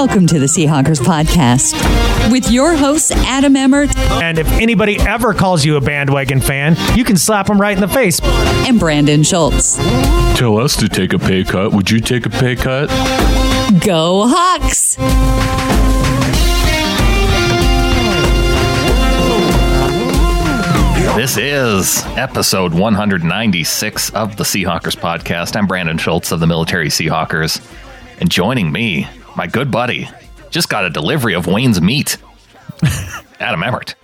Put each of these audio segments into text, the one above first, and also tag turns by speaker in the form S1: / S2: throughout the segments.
S1: Welcome to the Seahawkers Podcast with your hosts, Adam Emmert.
S2: And if anybody ever calls you a bandwagon fan, you can slap them right in the face.
S1: And Brandan Schultz.
S3: Tell us to take a pay cut. Would you take a pay cut?
S1: Go Hawks!
S4: This is episode 196 of the Seahawkers Podcast. I'm Brandan Schultz of the Military Seahawkers. And joining me, my good buddy, just got a delivery of Wayne's meat, Adam Emmert.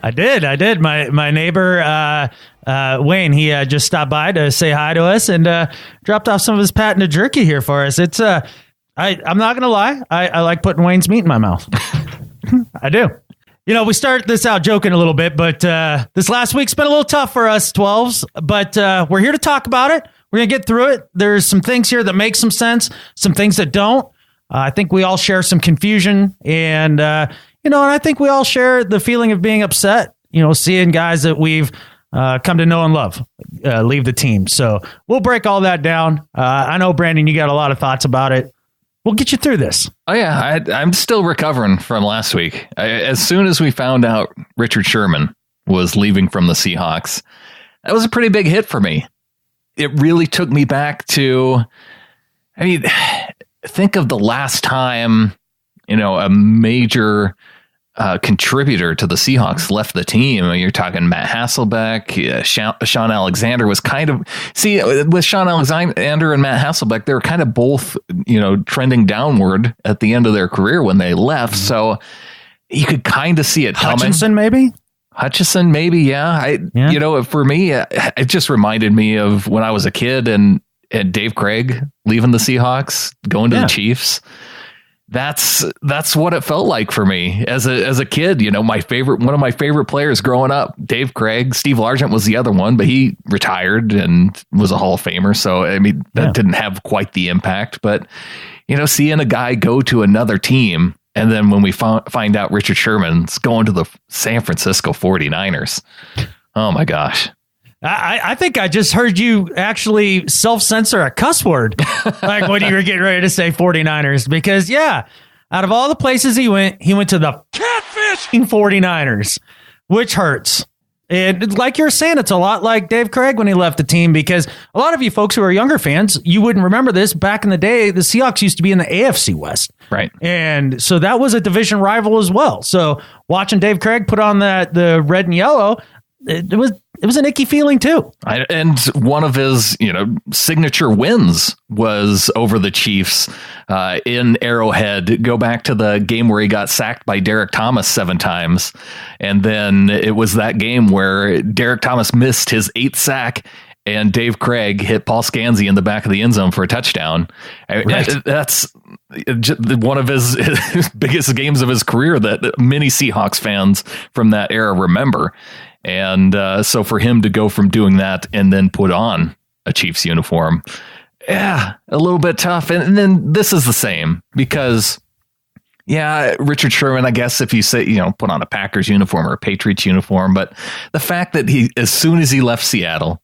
S2: I did. My neighbor, Wayne, he just stopped by to say hi to us and dropped off some of his patented jerky here for us. It's I'm not going to lie. I like putting Wayne's meat in my mouth. I do. You know, we started this out joking a little bit, but this last week's been a little tough for us 12s, but we're here to talk about it. We're going to get through it. There's some things here that make some sense, some things that don't. I think we all share some confusion, and and I think we all share the feeling of being upset, seeing guys that we've come to know and love leave the team. So we'll break all that down. I know, Brandan, you got a lot of thoughts about it. We'll get you through this.
S4: Oh, yeah. I'm still recovering from last week. As soon as we found out Richard Sherman was leaving from the Seahawks, that was a pretty big hit for me. It really took me back to, think of the last time, a major contributor to the Seahawks left the team. You're talking Matt Hasselbeck, Sean Alexander was kind of, with Sean Alexander and Matt Hasselbeck, they were kind of both, trending downward at the end of their career when they left. So you could kind of see it coming. Hutchinson, maybe. Yeah. For me, it just reminded me of when I was a kid and Dave Craig leaving the Seahawks, going to the Chiefs. That's what it felt like for me as a kid. One of my favorite players growing up, Dave Craig. Steve Largent was the other one, but he retired and was a Hall of Famer. So, that didn't have quite the impact, but seeing a guy go to another team. And then when we find out Richard Sherman's going to the San Francisco 49ers, oh my gosh.
S2: I think I just heard you actually self-censor a cuss word like when you were getting ready to say 49ers, because out of all the places he went to the catfishing 49ers, which hurts. And like you're saying, it's a lot like Dave Craig when he left the team, because a lot of you folks who are younger fans, you wouldn't remember this. Back in the day, the Seahawks used to be in the AFC West.
S4: Right.
S2: And so that was a division rival as well. So watching Dave Craig put on the red and yellow, it was an icky feeling too.
S4: And one of his, signature wins was over the Chiefs in Arrowhead. Go back to the game where he got sacked by Derek Thomas 7 times. And then it was that game where Derek Thomas missed his 8th sack and Dave Craig hit Paul Scanzi in the back of the end zone for a touchdown. Right. That's one of his biggest games of his career that many Seahawks fans from that era remember. And so for him to go from doing that and then put on a Chiefs uniform, a little bit tough. And then this is the same because, Richard Sherman, I guess if you say, put on a Packers uniform or a Patriots uniform, but the fact that as soon as he left Seattle,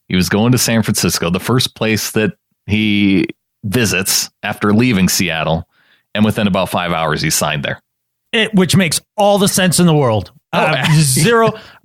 S4: he was going to San Francisco, the first place that he visits after leaving Seattle, and within about 5 hours, he signed there.
S2: Which makes all the sense in the world. I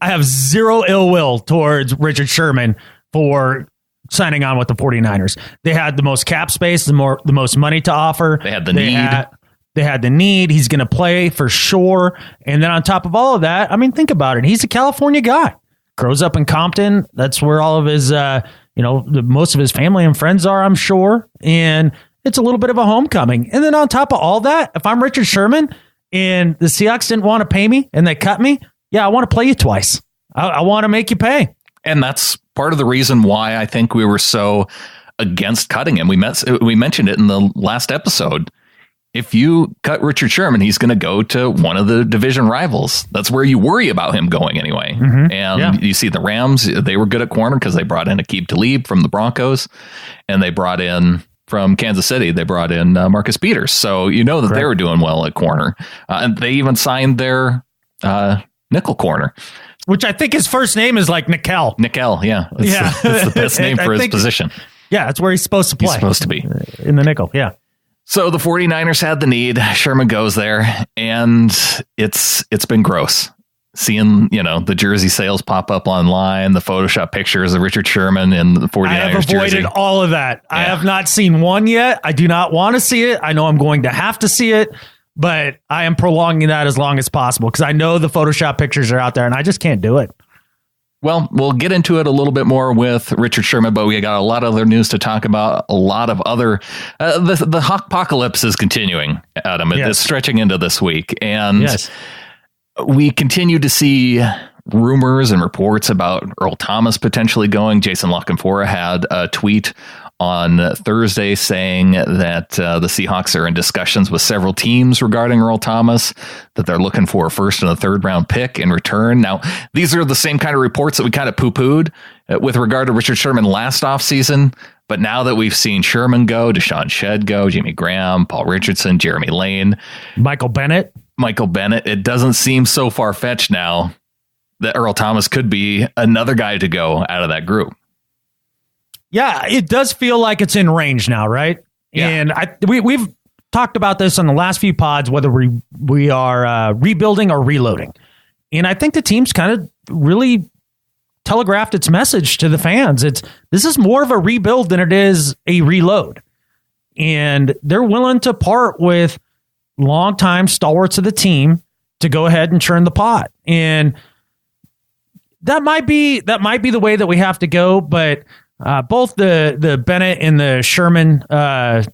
S2: have zero ill will towards Richard Sherman for signing on with the 49ers. They had the most cap space, the most money to offer.
S4: They had the need.
S2: They had the need. He's going to play for sure. And then on top of all of that, think about it. He's a California guy. Grows up in Compton. That's where all of his, most of his family and friends are, I'm sure. And it's a little bit of a homecoming. And then on top of all that, if I'm Richard Sherman and the Seahawks didn't want to pay me and they cut me, I want to play you twice. I want to make you pay.
S4: And that's part of the reason why I think we were so against cutting him. We mentioned it in the last episode. If you cut Richard Sherman, he's going to go to one of the division rivals. That's where you worry about him going anyway. Mm-hmm. And you see the Rams, they were good at corner because they brought in Aqib Talib from the Broncos, and they brought in from Kansas City, they brought in Marcus Peters. So that they were doing well at corner. And they even signed their nickel corner.
S2: Which I think his first name is like Nickel.
S4: Nickel, yeah. It's the best name for his position.
S2: Yeah, that's where he's supposed to play.
S4: He's supposed to be.
S2: In the nickel, yeah.
S4: So the 49ers had the need. Sherman goes there, and it's been gross. Seeing, the jersey sales pop up online, the Photoshop pictures of Richard Sherman in the 49ers jersey.
S2: I have avoided all of that. Yeah. I have not seen one yet. I do not want to see it. I know I'm going to have to see it, but I am prolonging that as long as possible because I know the Photoshop pictures are out there and I just can't do it.
S4: Well, we'll get into it a little bit more with Richard Sherman, but we got a lot of other news to talk about. A lot of other, the Hawkpocalypse is continuing, Adam. Yes. It's stretching into this week. And we continue to see rumors and reports about Earl Thomas potentially going. Jason Lockenfora had a tweet on Thursday saying that the Seahawks are in discussions with several teams regarding Earl Thomas, that they're looking for a first and a third round pick in return. Now, these are the same kind of reports that we kind of poo-pooed with regard to Richard Sherman last offseason. But now that we've seen Sherman go, Deshawn Shead go, Jimmy Graham, Paul Richardson, Jeremy Lane,
S2: Michael Bennett,
S4: it doesn't seem so far-fetched now that Earl Thomas could be another guy to go out of that group.
S2: Yeah, it does feel like it's in range now, right? Yeah. And we've talked about this on the last few pods, whether we are rebuilding or reloading. And I think the team's kind of really telegraphed its message to the fans. This is more of a rebuild than it is a reload. And they're willing to part with longtime stalwarts of the team to go ahead and churn the pot. And that might be the way that we have to go, but both the Bennett and the Sherman, well,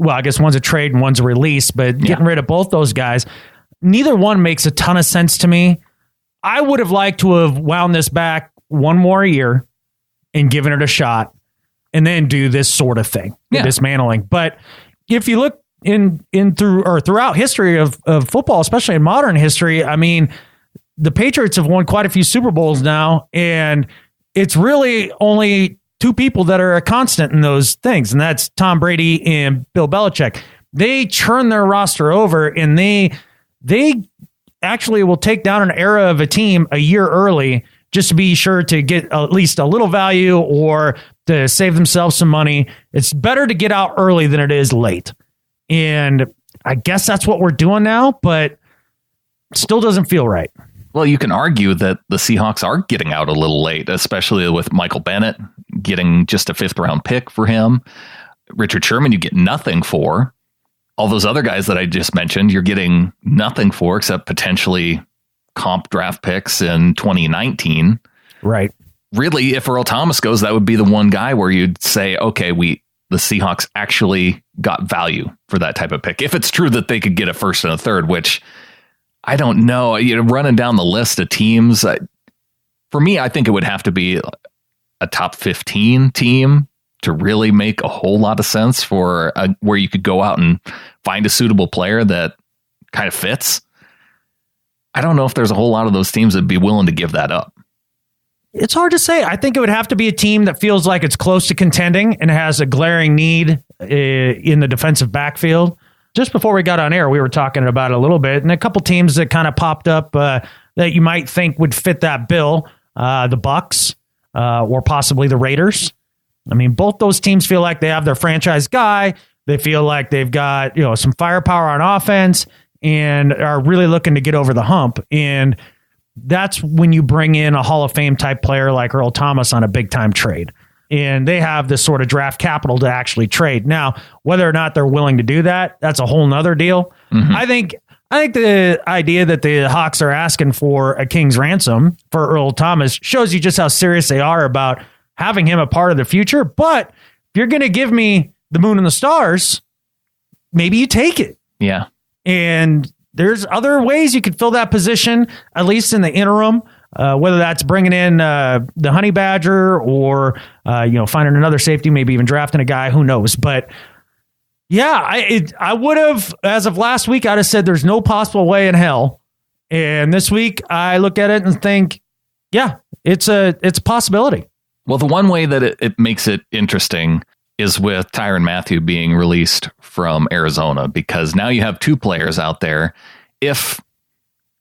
S2: I guess one's a trade and one's a release, but getting rid of both those guys, neither one makes a ton of sense to me. I would have liked to have wound this back one more year and given it a shot and then do this sort of thing, dismantling. But if you look throughout history of football, especially in modern history, I mean, the Patriots have won quite a few Super Bowls now, and it's really only two people that are a constant in those things, and that's Tom Brady and Bill Belichick. They churn their roster over, and they actually will take down an era of a team a year early just to be sure to get at least a little value or to save themselves some money. It's better to get out early than it is late. And I guess that's what we're doing now, but it still doesn't feel right.
S4: Well, you can argue that the Seahawks are getting out a little late, especially with Michael Bennett getting just a 5th round pick for him. Richard Sherman, you get nothing for. All those other guys that I just mentioned, you're getting nothing for except potentially comp draft picks in 2019.
S2: Right.
S4: Really, if Earl Thomas goes, that would be the one guy where you'd say, okay, the Seahawks actually got value for that type of pick. If it's true that they could get a first and a third, which I don't know, running down the list of teams, for me, I think it would have to be a top 15 team to really make a whole lot of sense for where you could go out and find a suitable player that kind of fits. I don't know if there's a whole lot of those teams that'd be willing to give that up.
S2: It's hard to say. I think it would have to be a team that feels like it's close to contending and has a glaring need in the defensive backfield. Just before we got on air, we were talking about it a little bit, and a couple teams that kind of popped up that you might think would fit that bill, the Bucs or possibly the Raiders. I mean, both those teams feel like they have their franchise guy. They feel like they've got some firepower on offense and are really looking to get over the hump. And that's when you bring in a Hall of Fame type player like Earl Thomas on a big time trade. And they have this sort of draft capital to actually trade. Now, whether or not they're willing to do that, that's a whole nother deal. Mm-hmm. I think the idea that the Hawks are asking for a king's ransom for Earl Thomas shows you just how serious they are about having him a part of the future. But if you're going to give me the moon and the stars, maybe you take it.
S4: Yeah.
S2: And there's other ways you could fill that position, at least in the interim. Whether that's bringing in the Honey Badger or finding another safety, maybe even drafting a guy, who knows? But yeah, I would have, as of last week, I'd have said there's no possible way in hell. And this week, I look at it and think, yeah, it's a possibility.
S4: Well, the one way that it makes it interesting is with Tyrann Mathieu being released from Arizona, because now you have two players out there. If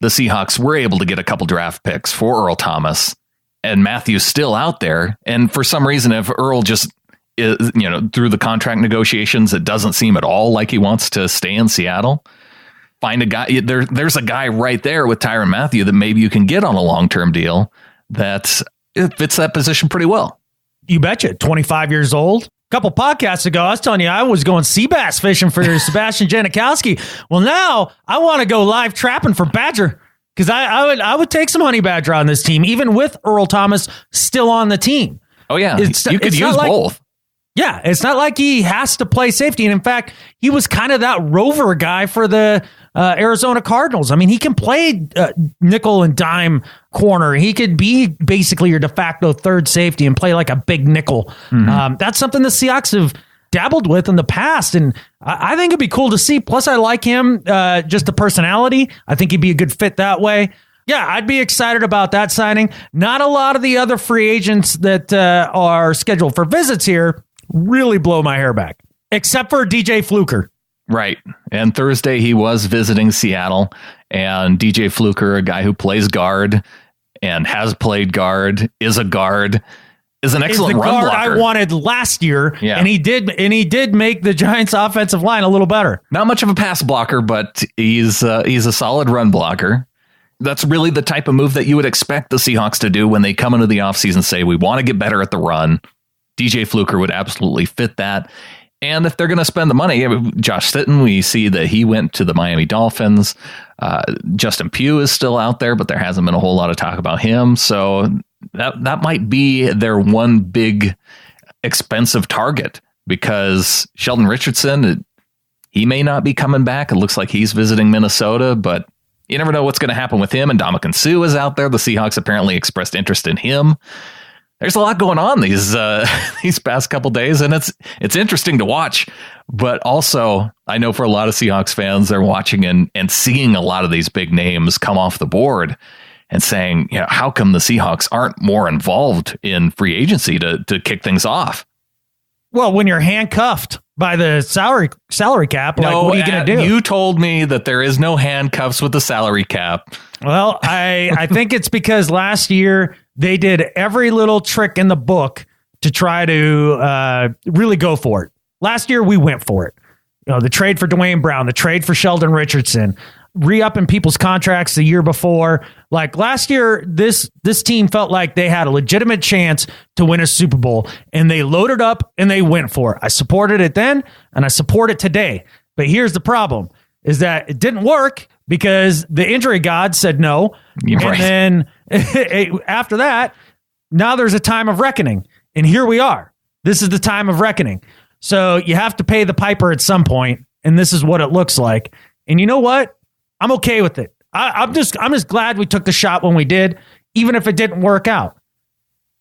S4: the Seahawks were able to get a couple draft picks for Earl Thomas and Matthew's still out there, and for some reason, if Earl just through the contract negotiations, it doesn't seem at all like he wants to stay in Seattle. Find a guy. There's a guy right there with Tyrann Mathieu that maybe you can get on a long-term deal that fits that position pretty well.
S2: You betcha. 25 years old. A couple podcasts ago, I was telling you I was going sea bass fishing for Sebastian Janikowski. Well, now I want to go live trapping for badger because I would take some honey badger on this team, even with Earl Thomas still on the team.
S4: Oh, yeah. You could use both.
S2: Yeah, it's not like he has to play safety. And in fact, he was kind of that rover guy for the Arizona Cardinals. I mean, he can play nickel and dime corner. He could be basically your de facto third safety and play like a big nickel. Mm-hmm. That's something the Seahawks have dabbled with in the past. And I think it'd be cool to see. Plus, I like him, just the personality. I think he'd be a good fit that way. Yeah, I'd be excited about that signing. Not a lot of the other free agents that are scheduled for visits here really blow my hair back, except for DJ Fluker.
S4: Right. And Thursday he was visiting Seattle, and DJ Fluker, a guy who plays guard and has played guard, is an excellent run blocker.
S2: I wanted last year, and he did make the Giants offensive line a little better.
S4: Not much of a pass blocker, but he's a solid run blocker. That's really the type of move that you would expect the Seahawks to do when they come into the offseason, say, we want to get better at the run. DJ Fluker would absolutely fit that. And if they're going to spend the money, Josh Sitton, we see that he went to the Miami Dolphins. Justin Pugh is still out there, but there hasn't been a whole lot of talk about him. So that might be their one big expensive target, because Sheldon Richardson, he may not be coming back. It looks like he's visiting Minnesota, but you never know what's going to happen with him. And Ndamukong Suh is out there. The Seahawks apparently expressed interest in him. There's a lot going on these past couple days, and it's interesting to watch. But also, I know for a lot of Seahawks fans, they're watching and seeing a lot of these big names come off the board and saying, how come the Seahawks aren't more involved in free agency to kick things off?
S2: Well, when you're handcuffed by the salary cap, what are you going to do?
S4: You told me that there is no handcuffs with the salary cap.
S2: Well, I think it's because last year they did every little trick in the book to try to really go for it. Last year we went for it. The trade for Dwayne Brown, the trade for Sheldon Richardson, re-upping people's contracts the year before. Like last year, this team felt like they had a legitimate chance to win a Super Bowl, and they loaded up and they went for it. I supported it then, and I support it today. But here's the problem, is that it didn't work because the injury god said no.
S4: Right.
S2: And then after that, now there's a time of reckoning. And here we are. This is the time of reckoning. So you have to pay the piper at some point, and this is what it looks like. And you know what? I'm okay with it. I'm just glad we took the shot when we did, even if it didn't work out.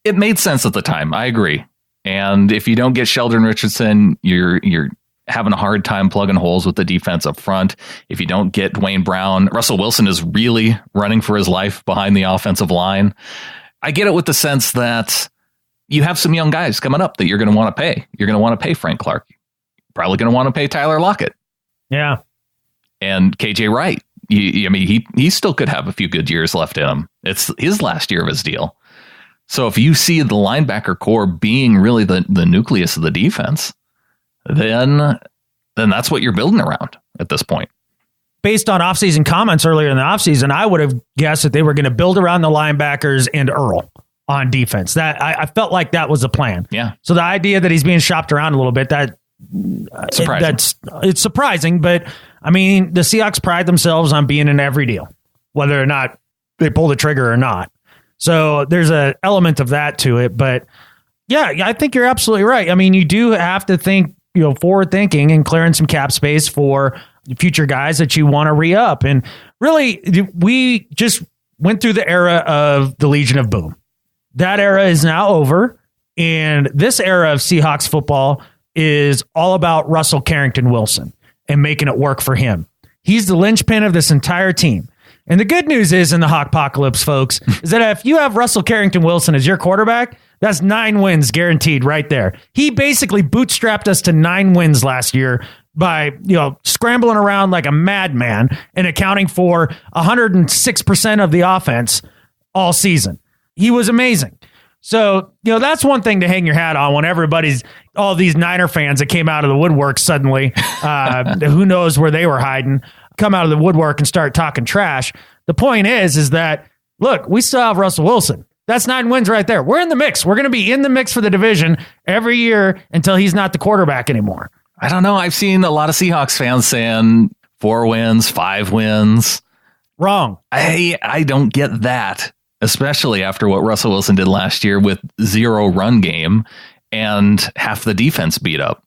S4: It made sense at the time. I agree. And if you don't get Sheldon Richardson, you're having a hard time plugging holes with the defense up front. If you don't get Dwayne Brown, Russell Wilson is really running for his life behind the offensive line. I get it with the sense that you have some young guys coming up that you're going to want to pay. You're going to want to pay Frank Clark. You're probably going to want to pay Tyler Lockett.
S2: Yeah.
S4: And KJ Wright. He still could have a few good years left in him. It's his last year of his deal. So if you see the linebacker core being really the nucleus of the defense, then that's what you're building around at this point.
S2: Based on offseason comments earlier in the offseason, I would have guessed that they were going to build around the linebackers and Earl on defense. That I felt like that was the plan.
S4: Yeah.
S2: So the idea that he's being shopped around a little bit, it's surprising, but I mean, the Seahawks pride themselves on being in every deal, whether or not they pull the trigger or not. So there's an element of that to it. But yeah, I think you're absolutely right. I mean, you do have to think, forward thinking and clearing some cap space for future guys that you want to re-up. And really, we just went through the era of the Legion of Boom. That era is now over. And this era of Seahawks football is all about Russell Carrington Wilson and making it work for him. He's the linchpin of this entire team. And the good news is in the Hawkpocalypse, folks, is that if you have Russell Carrington Wilson as your quarterback, that's 9 wins guaranteed right there. He basically bootstrapped us to 9 wins last year by, scrambling around like a madman and accounting for 106% of the offense all season. He was amazing. So, that's one thing to hang your hat on when all these Niner fans that came out of the woodwork suddenly, who knows where they were hiding, come out of the woodwork and start talking trash. The point is that, look, we still have Russell Wilson. That's 9 wins right there. We're in the mix. We're going to be in the mix for the division every year until he's not the quarterback anymore.
S4: I don't know. I've seen a lot of Seahawks fans saying 4 wins, 5 wins.
S2: Wrong.
S4: I don't get that, especially after what Russell Wilson did last year with 0 run game and half the defense beat up.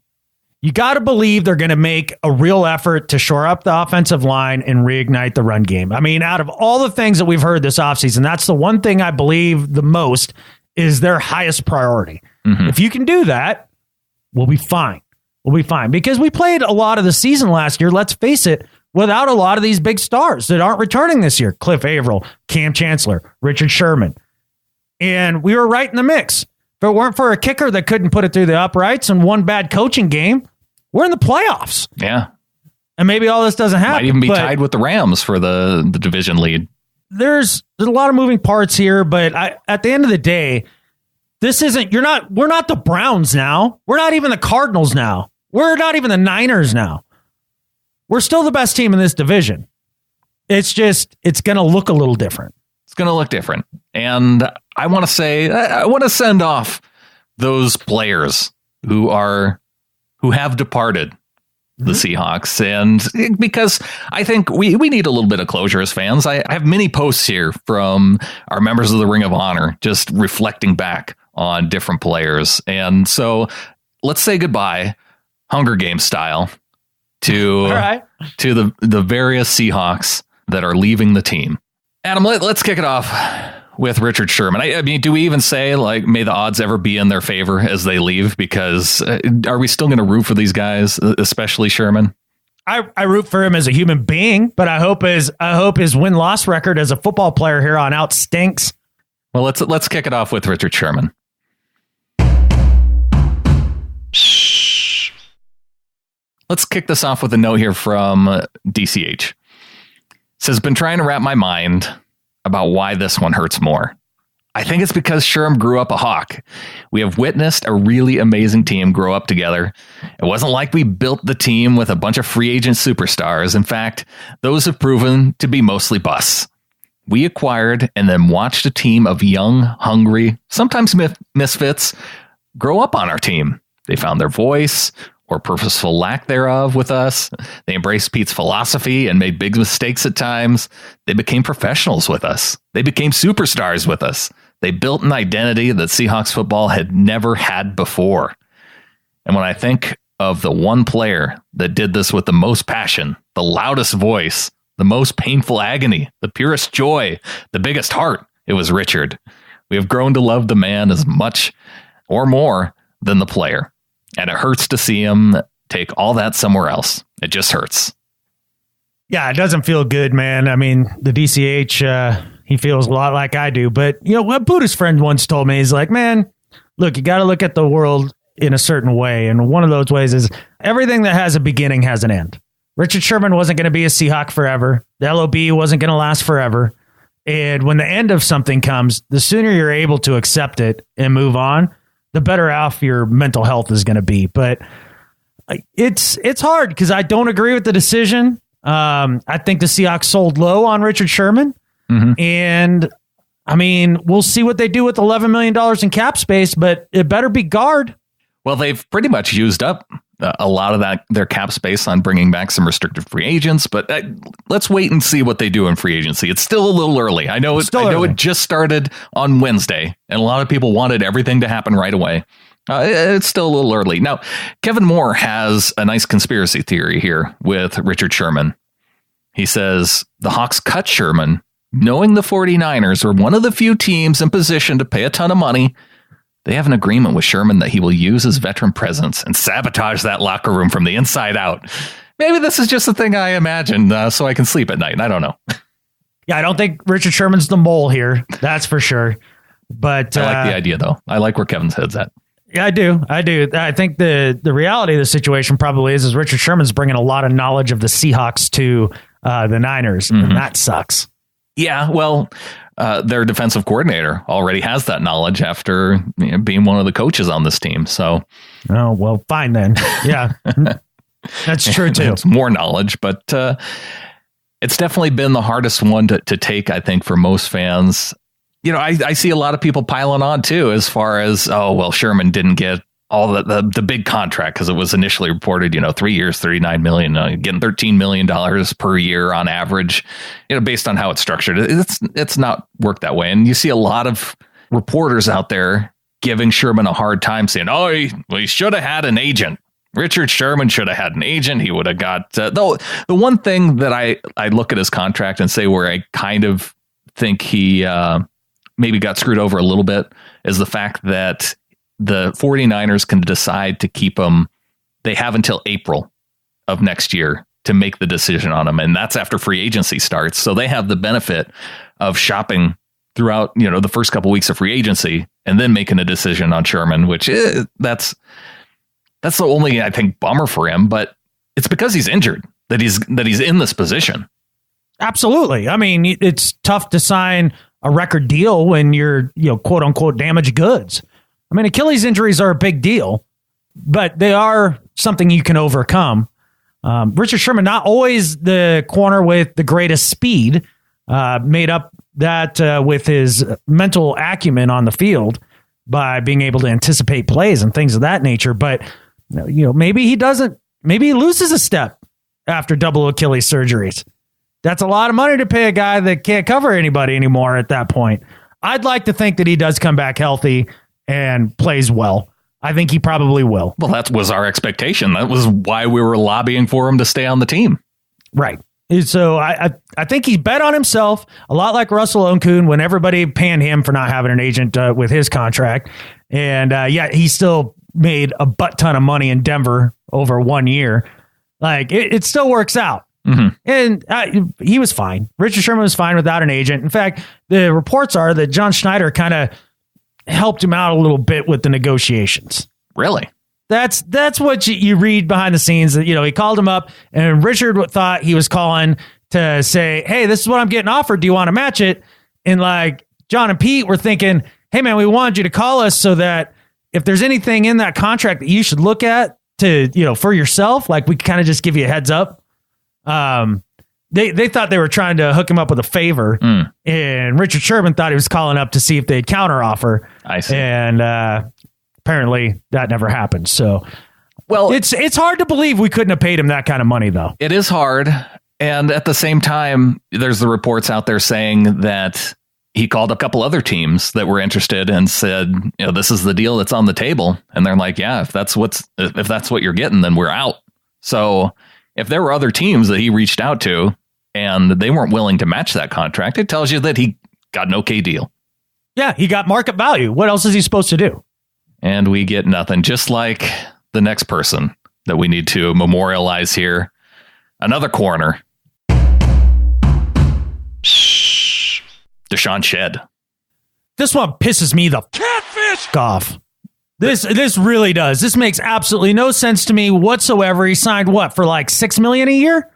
S2: You got to believe they're going to make a real effort to shore up the offensive line and reignite the run game. I mean, out of all the things that we've heard this offseason, that's the one thing I believe the most is their highest priority. Mm-hmm. If you can do that, we'll be fine. We'll be fine because we played a lot of the season last year, let's face it, without a lot of these big stars that aren't returning this year. Cliff Averill, Cam Chancellor, Richard Sherman. And we were right in the mix. If it weren't for a kicker that couldn't put it through the uprights and one bad coaching game, we're in the playoffs.
S4: Yeah.
S2: And maybe all this doesn't happen.
S4: Might even be tied with the Rams for the division lead.
S2: There's a lot of moving parts here, but at the end of the day, we're not the Browns now. We're not even the Cardinals now. We're not even the Niners now. We're still the best team in this division. It's going to look a little different.
S4: It's going to look different. And I want to send off those players who have departed the Seahawks. And because I think we need a little bit of closure as fans. I have many posts here from our members of the Ring of Honor, just reflecting back on different players. And so let's say goodbye, Hunger Games style, to the various Seahawks that are leaving the team. Adam, let's kick it off with Richard Sherman. I mean, do we even say, like, may the odds ever be in their favor as they leave? Because are we still going to root for these guys, especially Sherman?
S2: I root for him as a human being, but I hope his win-loss record as a football player here on out stinks.
S4: Well, let's kick it off with Richard Sherman. Let's kick this off with a note here from DCH. It says, been trying to wrap my mind about why this one hurts more. I think it's because Sherm grew up a Hawk. We have witnessed a really amazing team grow up together. It wasn't like we built the team with a bunch of free agent superstars. In fact, those have proven to be mostly busts. We acquired and then watched a team of young, hungry, sometimes misfits grow up on our team. They found their voice, or purposeful lack thereof, with us. They embraced Pete's philosophy and made big mistakes at times. They became professionals with us. They became superstars with us. They built an identity that Seahawks football had never had before. And when I think of the one player that did this with the most passion, the loudest voice, the most painful agony, the purest joy, the biggest heart, it was Richard. We have grown to love the man as much or more than the player. And it hurts to see him take all that somewhere else. It just hurts.
S2: Yeah, it doesn't feel good, man. I mean, the DCH, he feels a lot like I do. But, what Buddha's friend once told me, he's like, man, look, you got to look at the world in a certain way. And one of those ways is everything that has a beginning has an end. Richard Sherman wasn't going to be a Seahawk forever. The LOB wasn't going to last forever. And when the end of something comes, the sooner you're able to accept it and move on, the better off your mental health is going to be. But it's hard because I don't agree with the decision. I think the Seahawks sold low on Richard Sherman. Mm-hmm. And, I mean, we'll see what they do with $11 million in cap space, but it better be guard.
S4: Well, they've pretty much used up a lot of their cap space on bringing back some restricted free agents, but let's wait and see what they do in free agency. It's still a little early. I know it just started on Wednesday, and a lot of people wanted everything to happen right away. It's still a little early. Now, Kevin Moore has a nice conspiracy theory here with Richard Sherman. He says the Hawks cut Sherman, knowing the 49ers were one of the few teams in position to pay a ton of money. They have an agreement with Sherman that he will use his veteran presence and sabotage that locker room from the inside out. Maybe this is just a thing I imagined so I can sleep at night. I don't know.
S2: Yeah, I don't think Richard Sherman's the mole here. That's for sure. But
S4: I like the idea, though. I like where Kevin's head's at.
S2: Yeah, I do. I think the reality of the situation probably is Richard Sherman's bringing a lot of knowledge of the Seahawks to the Niners, and that sucks.
S4: Yeah, well, their defensive coordinator already has that knowledge after being one of the coaches on this team. So,
S2: oh, well, fine then. Yeah, that's true too.
S4: It's more knowledge, but it's definitely been the hardest one to take, I think, for most fans. I see a lot of people piling on too, as far as, oh, well, Sherman didn't get all the big contract because it was initially reported, 3 years, $39 million, getting $13 million per year on average, based on how it's structured. It's not worked that way. And you see a lot of reporters out there giving Sherman a hard time saying, oh, he should have had an agent. Richard Sherman should have had an agent. He would have got the one thing that I look at his contract and say where I kind of think he maybe got screwed over a little bit is the fact that the 49ers can decide to keep him. They have until April of next year to make the decision on him. And that's after free agency starts. So they have the benefit of shopping throughout, the first couple weeks of free agency and then making a decision on Sherman, which that's the only, I think, bummer for him. But it's because he's injured that he's in this position.
S2: Absolutely. I mean, it's tough to sign a record deal when you're, quote unquote, damaged goods. I mean, Achilles injuries are a big deal, but they are something you can overcome. Richard Sherman, not always the corner with the greatest speed, made up that with his mental acumen on the field by being able to anticipate plays and things of that nature. But, maybe he loses a step after double Achilles surgeries. That's a lot of money to pay a guy that can't cover anybody anymore at that point. I'd like to think that he does come back healthy and plays well. I think he probably will.
S4: Well, that was our expectation. That was why we were lobbying for him to stay on the team.
S2: Right. So I think he bet on himself, a lot like Russell Okung when everybody panned him for not having an agent with his contract. And he still made a butt ton of money in Denver over 1 year. Like, it still works out. Mm-hmm. And he was fine. Richard Sherman was fine without an agent. In fact, the reports are that John Schneider kind of helped him out a little bit with the negotiations.
S4: Really?
S2: That's what you read behind the scenes. That he called him up, and Richard thought he was calling to say, "Hey, this is what I'm getting offered. Do you want to match it?" And like John and Pete were thinking, "Hey, man, we wanted you to call us so that if there's anything in that contract that you should look at to for yourself, like we kind of just give you a heads up." They thought they were trying to hook him up with a favor, and Richard Sherman thought he was calling up to see if they'd counteroffer.
S4: I see.
S2: And apparently that never happened. So, well, it's hard to believe we couldn't have paid him that kind of money, though.
S4: It is hard. And at the same time, there's the reports out there saying that he called a couple other teams that were interested and said, this is the deal that's on the table. And they're like, yeah, if that's what you're getting, then we're out. So if there were other teams that he reached out to and they weren't willing to match that contract, it tells you that he got an okay deal.
S2: Yeah, he got market value. What else is he supposed to do?
S4: And we get nothing, just like the next person that we need to memorialize here. Another corner. Deshawn Shead.
S2: This one pisses me the catfish off. This really does. This makes absolutely no sense to me whatsoever. He signed what for like $6 million a year?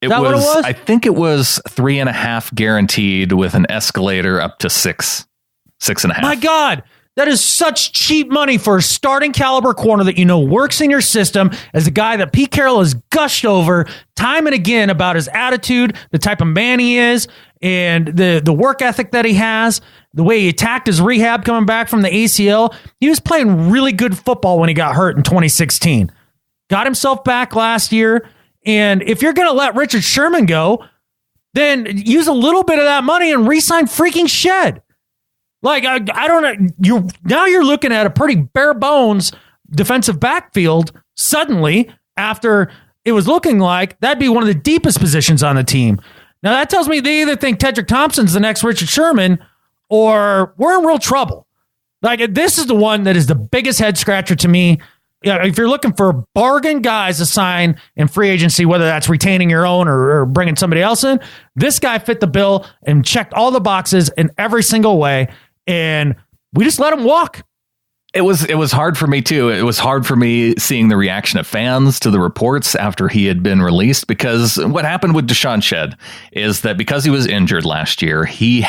S4: What it was? I think it was 3.5 guaranteed with an escalator up to 6.5.
S2: My God, that is such cheap money for a starting caliber corner that works in your system as a guy that Pete Carroll has gushed over time and again about his attitude, the type of man he is, and the work ethic that he has, the way he attacked his rehab coming back from the ACL. He was playing really good football when he got hurt in 2016. Got himself back last year. And if you're going to let Richard Sherman go, then use a little bit of that money and re-sign freaking Shead. Like, I don't know. You're looking at a pretty bare bones defensive backfield suddenly after it was looking like that'd be one of the deepest positions on the team. Now, that tells me they either think Tedrick Thompson's the next Richard Sherman or we're in real trouble. Like, this is the one that is the biggest head scratcher to me. Yeah, if you're looking for bargain guys to sign in free agency, whether that's retaining your own or bringing somebody else in, this guy fit the bill and checked all the boxes in every single way. And we just let him walk.
S4: It was hard for me too. It was hard for me seeing the reaction of fans to the reports after he had been released, because what happened with Deshawn Shead is that because he was injured last year, he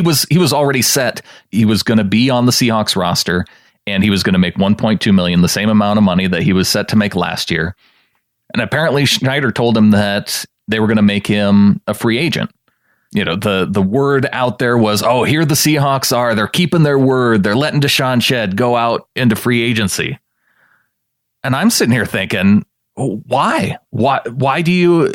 S4: was already set. He was going to be on the Seahawks roster and he was going to make $1.2 million, the same amount of money that he was set to make last year. And apparently Schneider told him that they were going to make him a free agent. You know, the word out there was, oh, here the Seahawks are. They're keeping their word. They're letting Deshawn Shead go out into free agency. And I'm sitting here thinking, why? Why do you?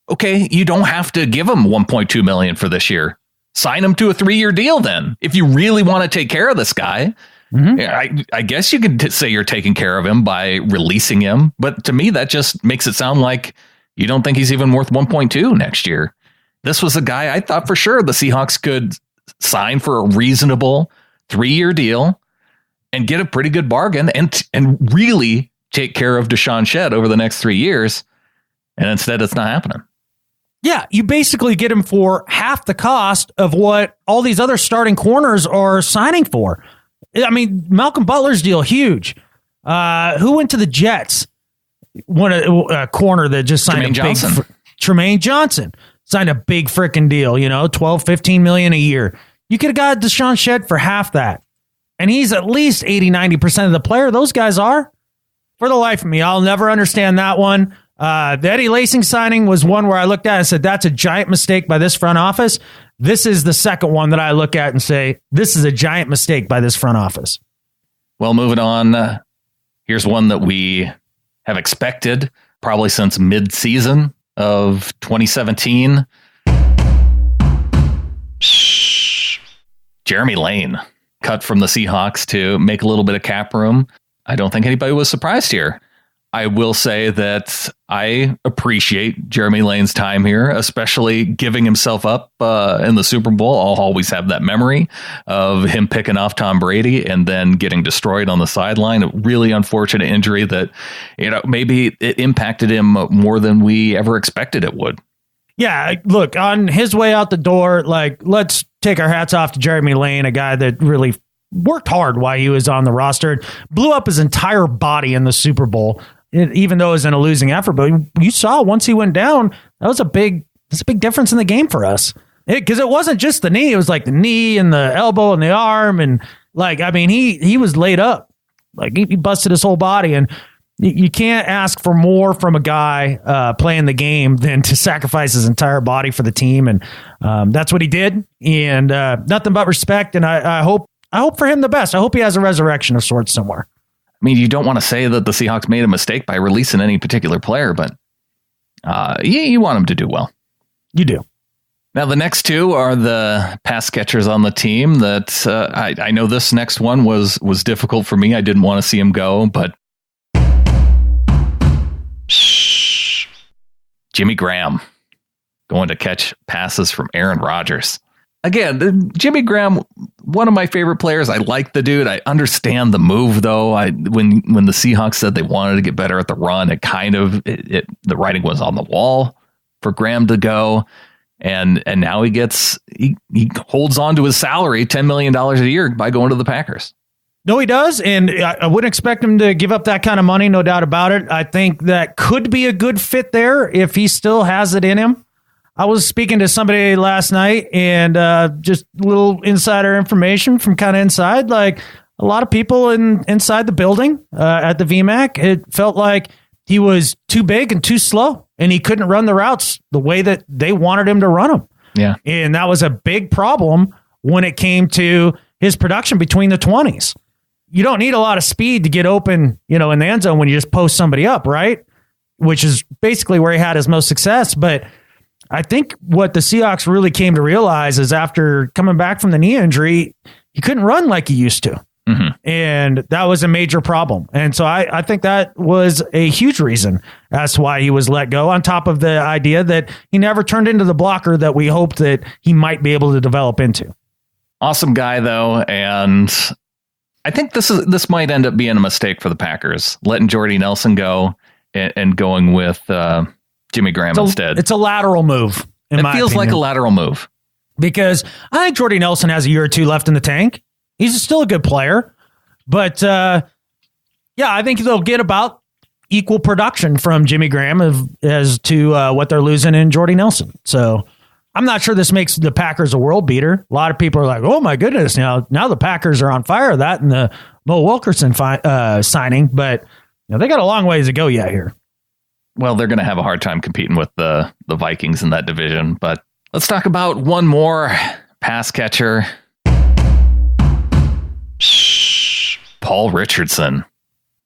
S4: OK, you don't have to give him $1.2 million for this year. Sign him to a 3-year deal then. If you really want to take care of this guy, I guess you could say you're taking care of him by releasing him. But to me, that just makes it sound like you don't think he's even worth 1.2 next year. This was a guy I thought for sure the Seahawks could sign for a reasonable 3-year deal and get a pretty good bargain and really take care of Deshawn Shead over the next 3 years. And instead, it's not happening.
S2: Yeah, you basically get him for half the cost of what all these other starting corners are signing for. I mean, Malcolm Butler's deal, huge. Who went to the Jets? A corner that just signed Tremaine Johnson. Signed a big freaking deal, $12-15 million a year. You could have got Deshawn Shead for half that. And he's at least 80-90% of the player those guys are. For the life of me, I'll never understand that one. The Eddie Lacy signing was one where I looked at and said, that's a giant mistake by this front office. This is the second one that I look at and say, this is a giant mistake by this front office.
S4: Well, moving on, here's one that we have expected probably since mid-season of 2017. Jeremy Lane cut from the Seahawks to make a little bit of cap room. I don't think anybody was surprised here. I will say that I appreciate Jeremy Lane's time here, especially giving himself up in the Super Bowl. I'll always have that memory of him picking off Tom Brady and then getting destroyed on the sideline. A really unfortunate injury that, maybe it impacted him more than we ever expected it would.
S2: Yeah, look, on his way out the door, let's take our hats off to Jeremy Lane, a guy that really worked hard while he was on the roster, blew up his entire body in the Super Bowl. Even though it was in a losing effort, but you saw once he went down, that's a big difference in the game for us. Because it wasn't just the knee; it was like the knee and the elbow and the arm, and he was laid up, he busted his whole body, and you can't ask for more from a guy playing the game than to sacrifice his entire body for the team, and that's what he did. And nothing but respect, and I hope for him the best. I hope he has a resurrection of sorts somewhere.
S4: I mean, you don't want to say that the Seahawks made a mistake by releasing any particular player, but you want them to do well.
S2: You do.
S4: Now, the next two are the pass catchers on the team that I know this next one was difficult for me. I didn't want to see him go, but Jimmy Graham going to catch passes from Aaron Rodgers. Again, Jimmy Graham, one of my favorite players. I like the dude. I understand the move, though. When the Seahawks said they wanted to get better at the run, the writing was on the wall for Graham to go, and now he holds on to his salary, $10 million a year, by going to the Packers.
S2: No, he does, and I wouldn't expect him to give up that kind of money, no doubt about it. I think that could be a good fit there if he still has it in him. I was speaking to somebody last night, and just little insider information from kind of inside, a lot of people inside the building at the VMAC, it felt like he was too big and too slow, and he couldn't run the routes the way that they wanted him to run them.
S4: Yeah.
S2: And that was a big problem when it came to his production between the 20s. You don't need a lot of speed to get open, in the end zone when you just post somebody up, right? Which is basically where he had his most success. But I think what the Seahawks really came to realize is after coming back from the knee injury, he couldn't run like he used to.
S4: Mm-hmm.
S2: And that was a major problem. And so I think that was a huge reason as to why he was let go, on top of the idea that he never turned into the blocker that we hoped that he might be able to develop into.
S4: Awesome guy, though. And I think this might end up being a mistake for the Packers, letting Jordy Nelson go and going with Jimmy Graham instead.
S2: It's a lateral move.
S4: It feels like a lateral move.
S2: Because I think Jordy Nelson has a year or two left in the tank. He's still a good player. But I think they'll get about equal production from Jimmy Graham as to what they're losing in Jordy Nelson. So I'm not sure this makes the Packers a world beater. A lot of people are like, oh my goodness, now the Packers are on fire. That and the Mo Wilkerson signing, but they got a long ways to go yet here.
S4: Well, they're going to have a hard time competing with the Vikings in that division. But let's talk about one more pass catcher. Paul Richardson.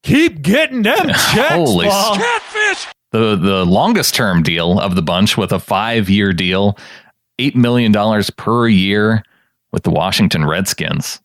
S2: Keep getting them checks,
S4: Holy
S2: Paul.
S5: Catfish!
S4: The longest term deal of the bunch with a 5-year deal, $8 million per year with the Washington Redskins.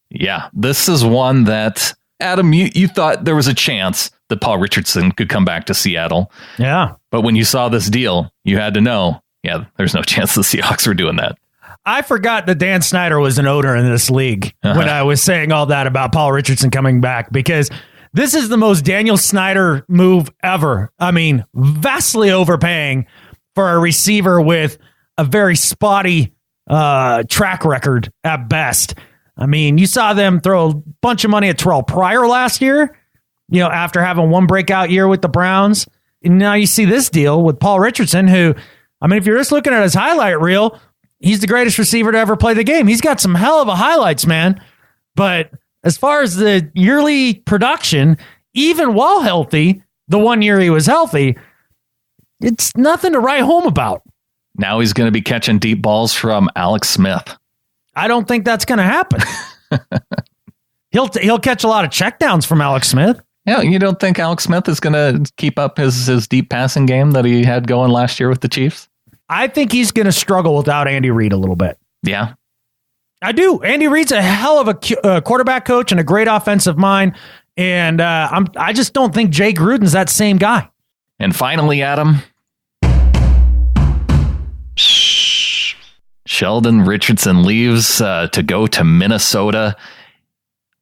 S4: Yeah, this is one that, Adam, you thought there was a chance that Paul Richardson could come back to Seattle.
S2: Yeah.
S4: But when you saw this deal, you had to know, there's no chance the Seahawks were doing that.
S2: I forgot that Dan Snyder was an owner in this league when I was saying all that about Paul Richardson coming back, because this is the most Daniel Snyder move ever. I mean, vastly overpaying for a receiver with a very spotty track record at best. I mean, you saw them throw a bunch of money at Terrell Pryor last year, after having one breakout year with the Browns. And now you see this deal with Paul Richardson, who, I mean, if you're just looking at his highlight reel, he's the greatest receiver to ever play the game. He's got some hell of a highlights, man. But as far as the yearly production, even while healthy, the 1 year he was healthy, it's nothing to write home about.
S4: Now he's going to be catching deep balls from Alex Smith.
S2: I don't think that's going to happen. He'll catch a lot of checkdowns from Alex Smith.
S4: Yeah, you don't think Alex Smith is going to keep up his deep passing game that he had going last year with the Chiefs?
S2: I think he's going to struggle without Andy Reid a little bit.
S4: Yeah.
S2: I do. Andy Reid's a hell of a quarterback coach and a great offensive mind. And I just don't think Jay Gruden's that same guy.
S4: And finally, Adam, Sheldon Richardson leaves to go to Minnesota.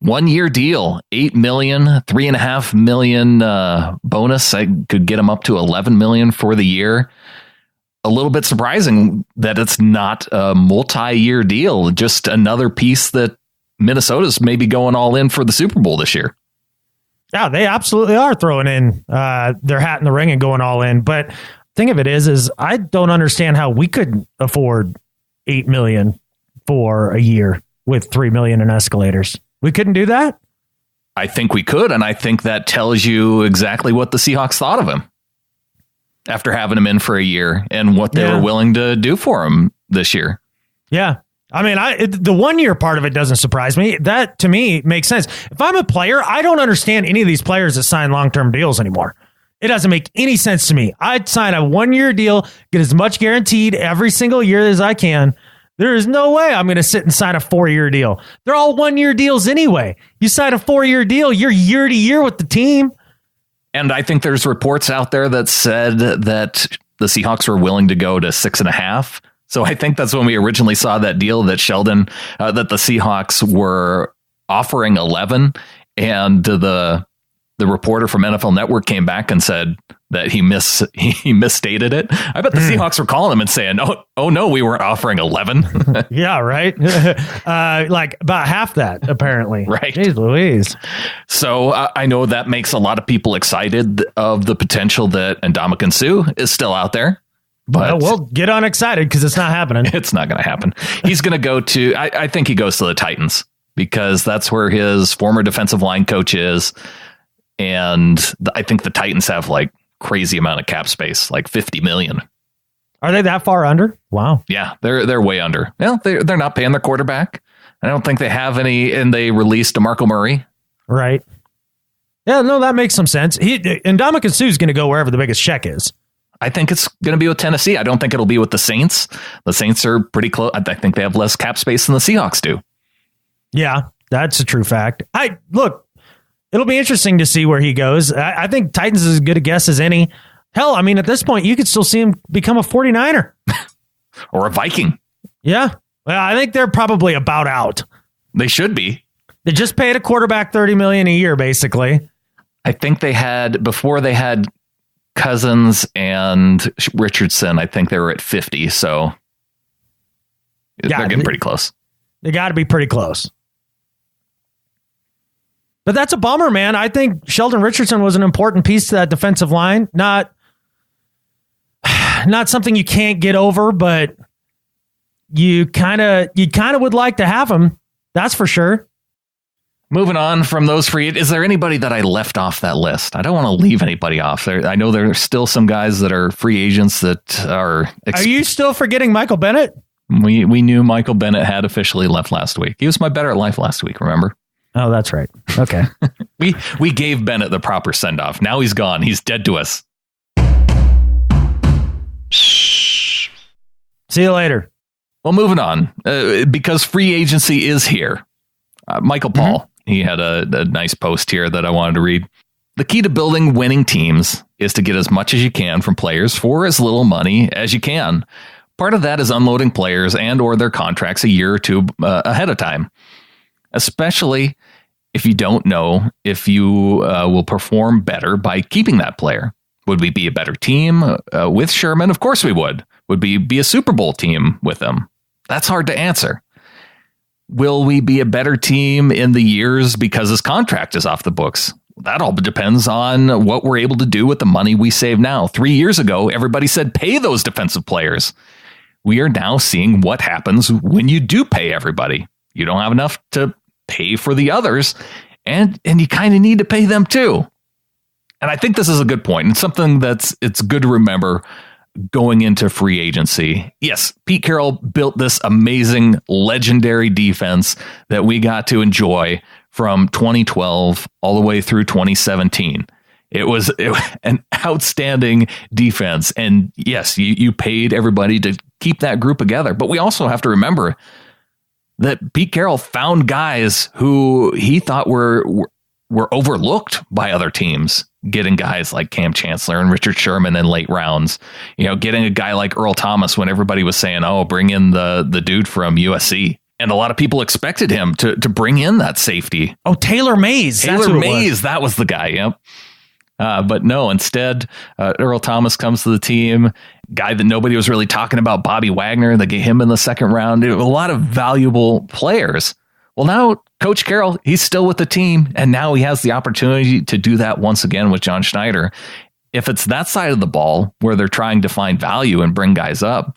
S4: 1 year deal, $8 million, $3.5 million bonus. I could get him up to $11 million for the year. A little bit surprising that it's not a multi-year deal, just another piece that Minnesota's maybe going all in for the Super Bowl this year.
S2: Yeah, they absolutely are throwing in their hat in the ring and going all in. But thing of it is I don't understand how we could afford $8 million for a year with $3 million in escalators. We couldn't do that?
S4: I think we could, and I think that tells you exactly what the Seahawks thought of him after having him in for a year and what they were willing to do for him this year.
S2: Yeah. I mean, the 1 year part of it doesn't surprise me. That, to me, makes sense. If I'm a player, I don't understand any of these players that sign long-term deals anymore. It doesn't make any sense to me. I'd sign a 1 year deal, get as much guaranteed every single year as I can. There is no way I'm going to sit and sign a 4 year deal. They're all 1 year deals anyway. You sign a 4 year deal, you're year to year with the team.
S4: And I think there's reports out there that said that the Seahawks were willing to go to 6.5. So I think that's when we originally saw that deal that that the Seahawks were offering 11, and the reporter from NFL Network came back and said that he misstated it. I bet the Seahawks were calling him and saying, "Oh no, we weren't offering 11."
S2: Yeah, right. Like about half that, apparently.
S4: Right.
S2: Jeez Louise.
S4: So I know that makes a lot of people excited of the potential that Ndamukong Suh is still out there. But
S2: well, get on excited because it's not happening.
S4: It's not going to happen. He's going to go to, I think he goes to the Titans because that's where his former defensive line coach is. And I think the Titans have like crazy amount of cap space, like 50 million.
S2: Are they that far under? Wow.
S4: Yeah, they're way under. Well, they're not paying their quarterback. I don't think they have any, and they released DeMarco Murray.
S2: Right. Yeah, no, that makes some sense. Ndamukong Suh is going to go wherever the biggest check is.
S4: I think it's going to be with Tennessee. I don't think it'll be with the Saints. The Saints are pretty close. I think they have less cap space than the Seahawks do.
S2: Yeah, that's a true fact. It'll be interesting to see where he goes. I think Titans is as good a guess as any. Hell, I mean, at this point, you could still see him become a 49er.
S4: Or a Viking.
S2: Yeah. Well, I think they're probably about out.
S4: They should be.
S2: They just paid a quarterback $30 million a year, basically.
S4: I think before they had Cousins and Richardson, I think they were at 50. So they're getting pretty close.
S2: They got to be pretty close. But that's a bummer, man. I think Sheldon Richardson was an important piece to that defensive line. Not something you can't get over, but you kind of would like to have him. That's for sure.
S4: Moving on from those free, is there anybody that I left off that list? I don't want to leave anybody off there. I know there's still some guys that are free agents that are.
S2: Are you still forgetting Michael Bennett?
S4: We knew Michael Bennett had officially left last week. He was my better at life last week, remember?
S2: Oh, that's right. Okay.
S4: we gave Bennett the proper send-off. Now he's gone. He's dead to us.
S2: See you later.
S4: Well, moving on, because free agency is here. Michael Paul, he had a nice post here that I wanted to read. The key to building winning teams is to get as much as you can from players for as little money as you can. Part of that is unloading players and or their contracts a year or two ahead of time, especially if you don't know if you will perform better by keeping that player. Would we be a better team with Sherman? Of course we would. Would we be a Super Bowl team with him? That's hard to answer. Will we be a better team in the years because his contract is off the books? That all depends on what we're able to do with the money we save now. 3 years ago, everybody said pay those defensive players. We are now seeing what happens when you do pay everybody. You don't have enough to pay for the others, and you kind of need to pay them too. And I think this is a good point, and something it's good to remember going into free agency. Yes, Pete Carroll built this amazing, legendary defense that we got to enjoy from 2012 all the way through 2017. It was an outstanding defense. And yes, you paid everybody to keep that group together. But we also have to remember that Pete Carroll found guys who he thought were overlooked by other teams, getting guys like Cam Chancellor and Richard Sherman in late rounds, getting a guy like Earl Thomas when everybody was saying, oh, bring in the dude from USC. And a lot of people expected him to bring in that safety.
S2: Oh, Taylor Mays.
S4: That was the guy. Yep. But no, instead, Earl Thomas comes to the team, guy that nobody was really talking about, Bobby Wagner. They get him in the second round. A lot of valuable players. Well, now Coach Carroll, he's still with the team, and now he has the opportunity to do that once again with John Schneider. If it's that side of the ball where they're trying to find value and bring guys up,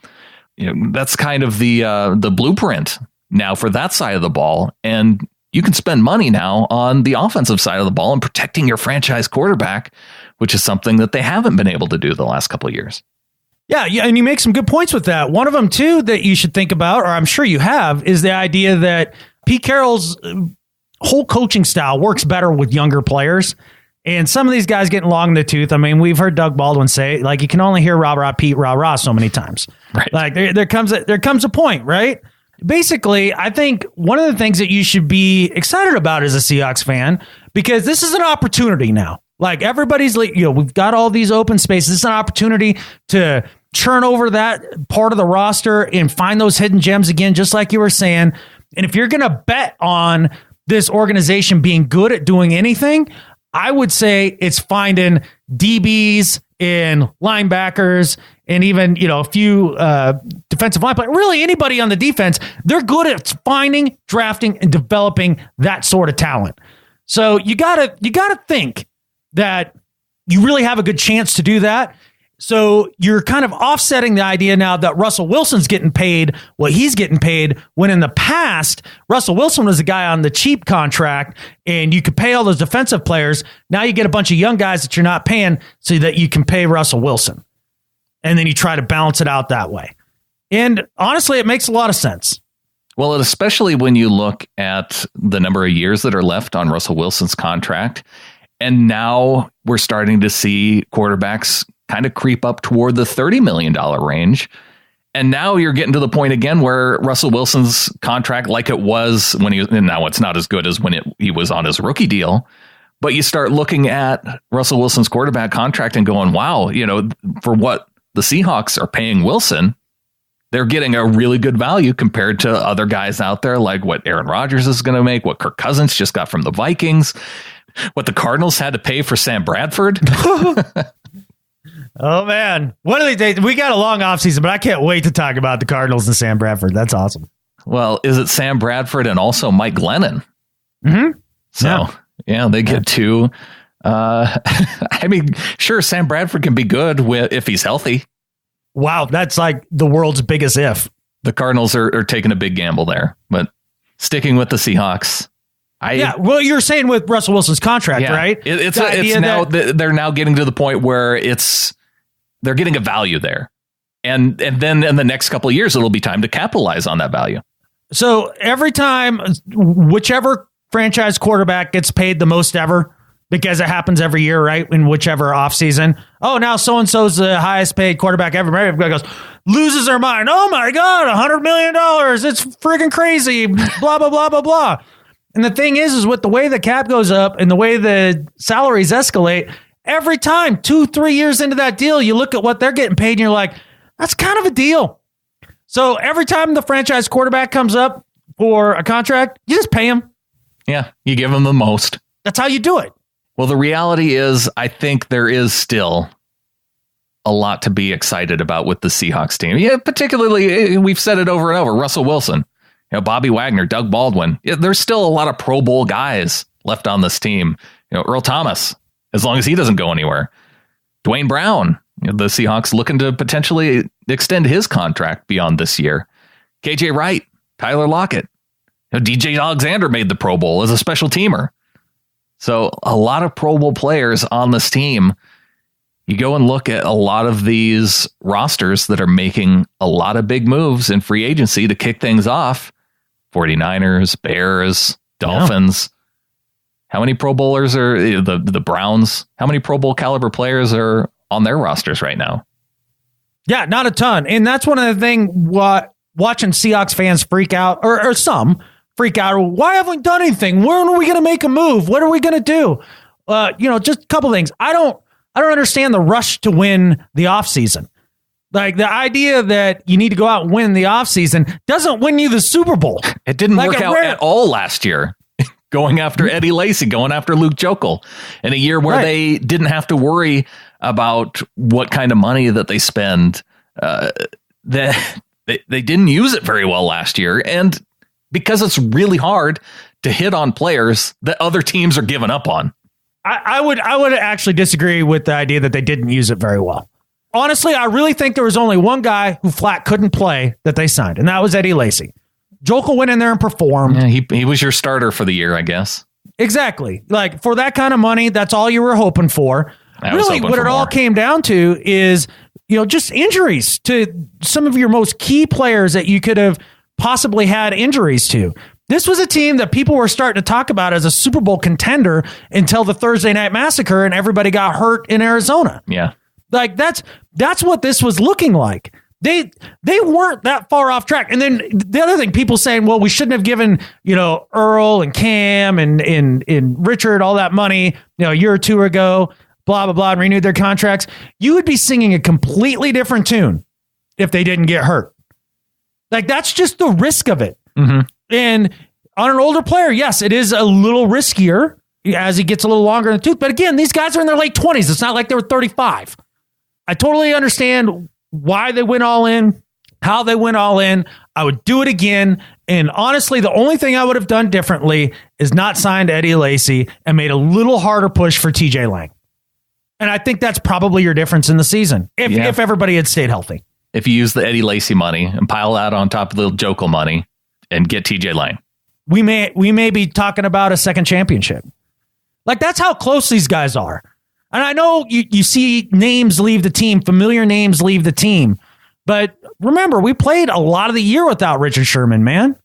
S4: that's kind of the blueprint now for that side of the ball. And you can spend money now on the offensive side of the ball and protecting your franchise quarterback, which is something that they haven't been able to do the last couple of years.
S2: Yeah, and you make some good points with that. One of them, too, that you should think about, or I'm sure you have, is the idea that Pete Carroll's whole coaching style works better with younger players. And some of these guys getting long in the tooth. I mean, we've heard Doug Baldwin say, like, you can only hear rah, rah, Pete, rah, rah so many times.
S4: Right.
S2: Like, there comes a point, right? Basically, I think one of the things that you should be excited about as a Seahawks fan, because this is an opportunity now. Like, everybody's, we've got all these open spaces. It's an opportunity to churn over that part of the roster and find those hidden gems again, just like you were saying. And if you're going to bet on this organization being good at doing anything, I would say it's finding DBs and linebackers and even, a few defensive line players. Really, anybody on the defense, they're good at finding, drafting, and developing that sort of talent. So you gotta think that you really have a good chance to do that. So you're kind of offsetting the idea now that Russell Wilson's getting paid what he's getting paid, when in the past, Russell Wilson was a guy on the cheap contract and you could pay all those defensive players. Now you get a bunch of young guys that you're not paying so that you can pay Russell Wilson. And then you try to balance it out that way. And honestly, it makes a lot of sense.
S4: Well, especially when you look at the number of years that are left on Russell Wilson's contract. And now we're starting to see quarterbacks kind of creep up toward the $30 million range. And now you're getting to the point again where Russell Wilson's contract, like it was when now it's not as good as when he was on his rookie deal. But you start looking at Russell Wilson's quarterback contract and going, wow, for what the Seahawks are paying Wilson, they're getting a really good value compared to other guys out there, like what Aaron Rodgers is going to make, what Kirk Cousins just got from the Vikings, what the Cardinals had to pay for Sam Bradford.
S2: Oh, man. One of these days, we got a long offseason, but I can't wait to talk about the Cardinals and Sam Bradford. That's awesome.
S4: Well, is it Sam Bradford and also Mike Glennon?
S2: Mm-hmm.
S4: So Yeah, they get 2. I mean, sure, Sam Bradford can be good if he's healthy.
S2: Wow, that's like the world's biggest if.
S4: The Cardinals are taking a big gamble there, but sticking with the Seahawks.
S2: Well, you're saying with Russell Wilson's contract, right?
S4: It's now they're now getting to the point where they're getting a value there, and then in the next couple of years, it'll be time to capitalize on that value.
S2: So every time, whichever franchise quarterback gets paid the most ever, because it happens every year, right? In whichever offseason. Oh, now so-and-so's the highest paid quarterback ever. Everybody goes, loses their mind. Oh my God, $100 million. It's freaking crazy. Blah, blah, blah, blah, blah. And the thing is with the way the cap goes up and the way the salaries escalate, every time 2-3 years into that deal, you look at what they're getting paid and you're like, that's kind of a deal. So every time the franchise quarterback comes up for a contract, you just pay him.
S4: Yeah, you give him the most.
S2: That's how you do it.
S4: Well, the reality is, I think there is still a lot to be excited about with the Seahawks team. Yeah, particularly, we've said it over and over, Russell Wilson, Bobby Wagner, Doug Baldwin. There's still a lot of Pro Bowl guys left on this team. Earl Thomas, as long as he doesn't go anywhere. Dwayne Brown, the Seahawks looking to potentially extend his contract beyond this year. KJ Wright, Tyler Lockett. DJ Alexander made the Pro Bowl as a special teamer. So a lot of Pro Bowl players on this team. You go and look at a lot of these rosters that are making a lot of big moves in free agency to kick things off. 49ers, Bears, Dolphins. Yeah. How many Pro Bowlers are the Browns? How many Pro Bowl caliber players are on their rosters right now?
S2: Yeah, not a ton. And that's one of the things watching Seahawks fans freak out, or some freak out. Why haven't we done anything? When are we going to make a move? What are we going to do? Just a couple things. I don't understand the rush to win the offseason. Like the idea that you need to go out and win the offseason doesn't win you the Super Bowl.
S4: It didn't work out at all last year. Going after Eddie Lacy, going after Luke Jokel in a year where they didn't have to worry about what kind of money that they spend. They didn't use it very well last year. And because it's really hard to hit on players that other teams are giving up on.
S2: I would actually disagree with the idea that they didn't use it very well. Honestly, I really think there was only one guy who flat couldn't play that they signed, and that was Eddie Lacy. Jokel went in there and performed.
S4: Yeah, he was your starter for the year, I guess.
S2: Exactly. Like for that kind of money, that's all you were hoping for. Really, what it all came down to is, just injuries to some of your most key players that you could have possibly had injuries to. This was a team that people were starting to talk about as a Super Bowl contender until the Thursday Night Massacre and everybody got hurt in Arizona.
S4: Yeah.
S2: Like that's what this was looking like. They weren't that far off track. And then the other thing, people saying, well, we shouldn't have given, Earl and Cam and Richard all that money, a year or two ago, blah, blah, blah, and renewed their contracts. You would be singing a completely different tune if they didn't get hurt. Like that's just the risk of it.
S4: Mm-hmm.
S2: And on an older player, yes, it is a little riskier as he gets a little longer in the tooth. But again, these guys are in their late 20s. It's not like they were 35. I totally understand why they went all in, how they went all in. I would do it again. And honestly, the only thing I would have done differently is not signed Eddie Lacy and made a little harder push for TJ Lang. And I think that's probably your difference in the season if everybody had stayed healthy.
S4: If you use the Eddie Lacy money and pile that on top of the Jokel money and get TJ Lang.
S2: We may be talking about a second championship. Like that's how close these guys are. And I know you see names leave the team, familiar names leave the team. But remember, we played a lot of the year without Richard Sherman, man.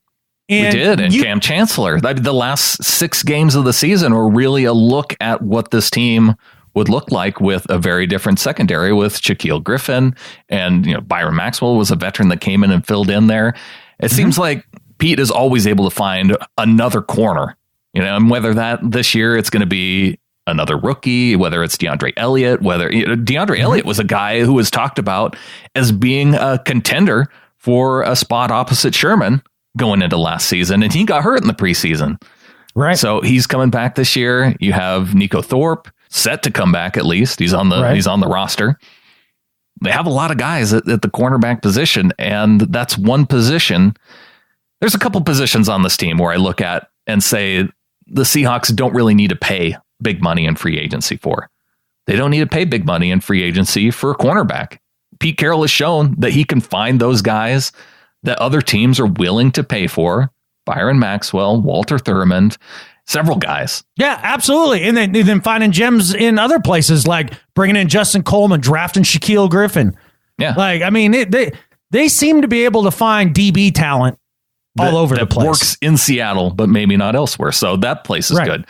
S4: And we did, and Cam Chancellor. The last 6 games of the season were really a look at what this team would look like with a very different secondary with Shaquille Griffin. And Byron Maxwell was a veteran that came in and filled in there. It seems like Pete is always able to find another corner. And whether that this year it's going to be another rookie, whether it's DeAndre Elliott, DeAndre Elliott was a guy who was talked about as being a contender for a spot opposite Sherman going into last season, and he got hurt in the preseason.
S2: Right.
S4: So he's coming back this year. You have Nico Thorpe set to come back at least. He's on the roster. They have a lot of guys at the cornerback position, and that's one position. There's a couple positions on this team where I look at and say the Seahawks don't really need to pay big money in free agency for. They don't need to pay big money in free agency for a cornerback. Pete Carroll has shown that he can find those guys that other teams are willing to pay for. Byron Maxwell, Walter Thurmond, several guys.
S2: Yeah, absolutely. And then finding gems in other places, like bringing in Justin Coleman, drafting Shaquille Griffin.
S4: Yeah.
S2: Like, I mean, they seem to be able to find DB talent all over the place.
S4: Works in Seattle, but maybe not elsewhere. So that place is good.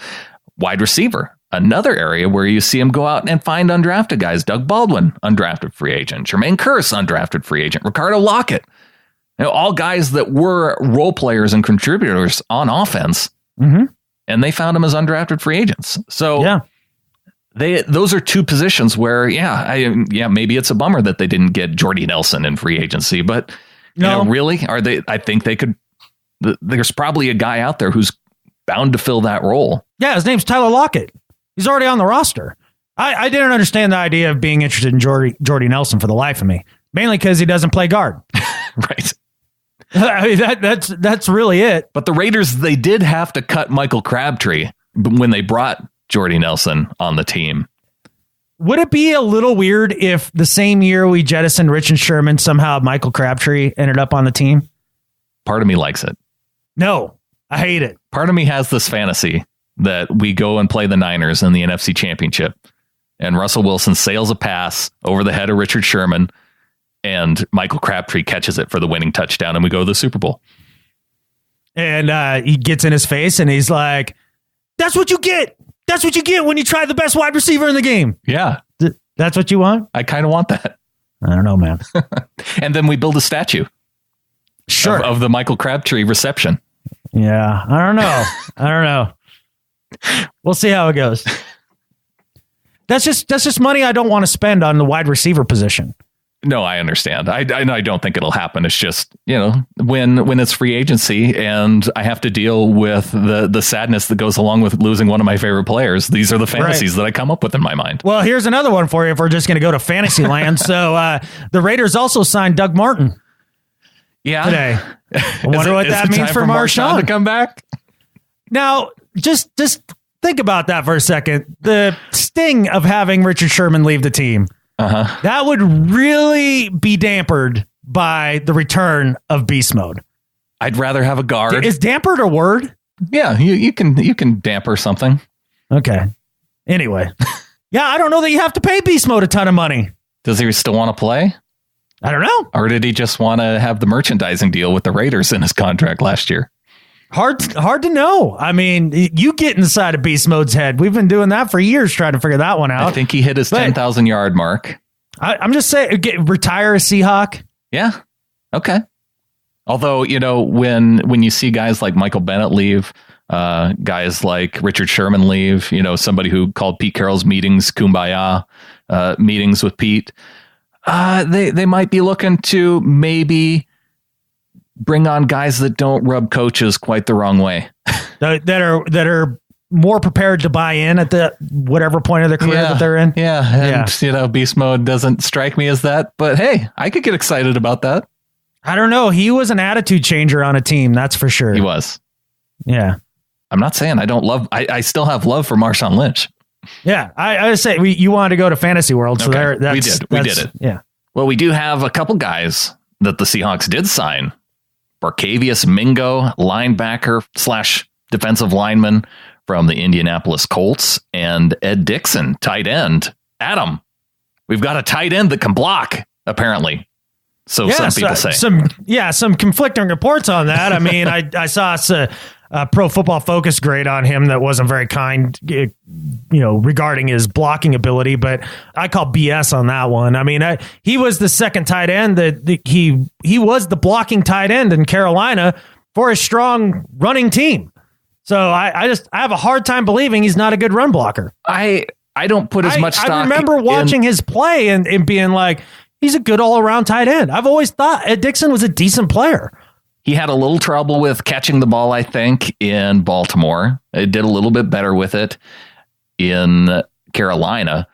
S4: Wide receiver, another area where you see him go out and find undrafted guys. Doug Baldwin, undrafted free agent. Jermaine Kearse, undrafted free agent. Ricardo Lockett. All guys that were role players and contributors on offense. Mm-hmm. And they found them as undrafted free agents. So those are two positions where, maybe it's a bummer that they didn't get Jordy Nelson in free agency, but really, are they? I think they could. There's probably a guy out there who's bound to fill that role. Yeah,
S2: his name's Tyler Lockett. He's already on the roster. I didn't understand the idea of being interested in Jordy Nelson for the life of me, mainly because he doesn't play guard.
S4: Right.
S2: I mean, that's really it.
S4: But the Raiders, they did have to cut Michael Crabtree when they brought Jordy Nelson on the team.
S2: Would it be a little weird if the same year we jettisoned Richard Sherman, somehow Michael Crabtree ended up on the team?
S4: Part of me likes it.
S2: No, I hate it.
S4: Part of me has this fantasy that we go and play the Niners in the NFC Championship, and Russell Wilson sails a pass over the head of Richard Sherman, and Michael Crabtree catches it for the winning touchdown, and we go to the Super Bowl.
S2: And he gets in his face, and he's like, that's what you get. That's what you get when you try the best wide receiver in the game.
S4: Yeah.
S2: That's what you want?
S4: I kind of want that.
S2: I don't know, man.
S4: And then we build a statue.
S2: Sure.
S4: Of the Michael Crabtree reception.
S2: Yeah. I don't know. We'll see how it goes. That's just money I don't want to spend on the wide receiver position.
S4: No, I understand. I don't think it'll happen. It's just, when it's free agency and I have to deal with the sadness that goes along with losing one of my favorite players. These are the fantasies that I come up with in my mind.
S2: Well, here's another one for you if we're just going to go to fantasy land. So the Raiders also signed Doug Martin.
S4: Yeah.
S2: Today. I wonder what that means for Marshawn
S4: to come back.
S2: Now, just think about that for a second. The sting of having Richard Sherman leave the team.
S4: Uh-huh.
S2: That would really be dampered by the return of beast mode.
S4: I'd rather have a guard.
S2: Is dampered a word?
S4: Yeah, you can damper something.
S2: Okay. Anyway. Yeah, I don't know that you have to pay beast mode a ton of money.
S4: Does he still want to play?
S2: I don't know.
S4: Or did he just want to have the merchandising deal with the Raiders in his contract last year?
S2: Hard to know. I mean, you get inside of beast mode's head. We've been doing that for years, trying to figure that one out.
S4: I think he hit his 10,000 yard mark.
S2: I'm just saying, retire a Seahawk.
S4: Yeah. Okay. Although, when you see guys like Michael Bennett leave, guys like Richard Sherman leave, somebody who called Pete Carroll's meetings kumbaya meetings with Pete, they might be looking to maybe bring on guys that don't rub coaches quite the wrong way.
S2: that are more prepared to buy in at the whatever point of their career that they're in.
S4: Yeah. And, beast mode doesn't strike me as that, but hey, I could get excited about that.
S2: I don't know. He was an attitude changer on a team. That's for sure.
S4: He was.
S2: Yeah.
S4: I'm not saying I still have love for Marshawn Lynch.
S2: Yeah. I would say you wanted to go to fantasy world. So
S4: okay. We did it.
S2: Yeah.
S4: Well, we do have a couple guys that the Seahawks did sign. Barkevius Mingo, linebacker / defensive lineman from the Indianapolis Colts, and Ed Dixon, tight end. Adam, we've got a tight end that can block, apparently. So some people say.
S2: Some conflicting reports on that. I mean, I saw a Pro Football Focus grade on him that wasn't very kind, regarding his blocking ability, but I call BS on that one. I mean, he was the second tight end he was the blocking tight end in Carolina for a strong running team. So I have a hard time believing he's not a good run blocker.
S4: I don't put as much stock.
S2: I remember watching his play and being like, he's a good all around tight end. I've always thought Ed Dixon was a decent player.
S4: He had a little trouble with catching the ball, I think, in Baltimore. It did a little bit better with it in Carolina.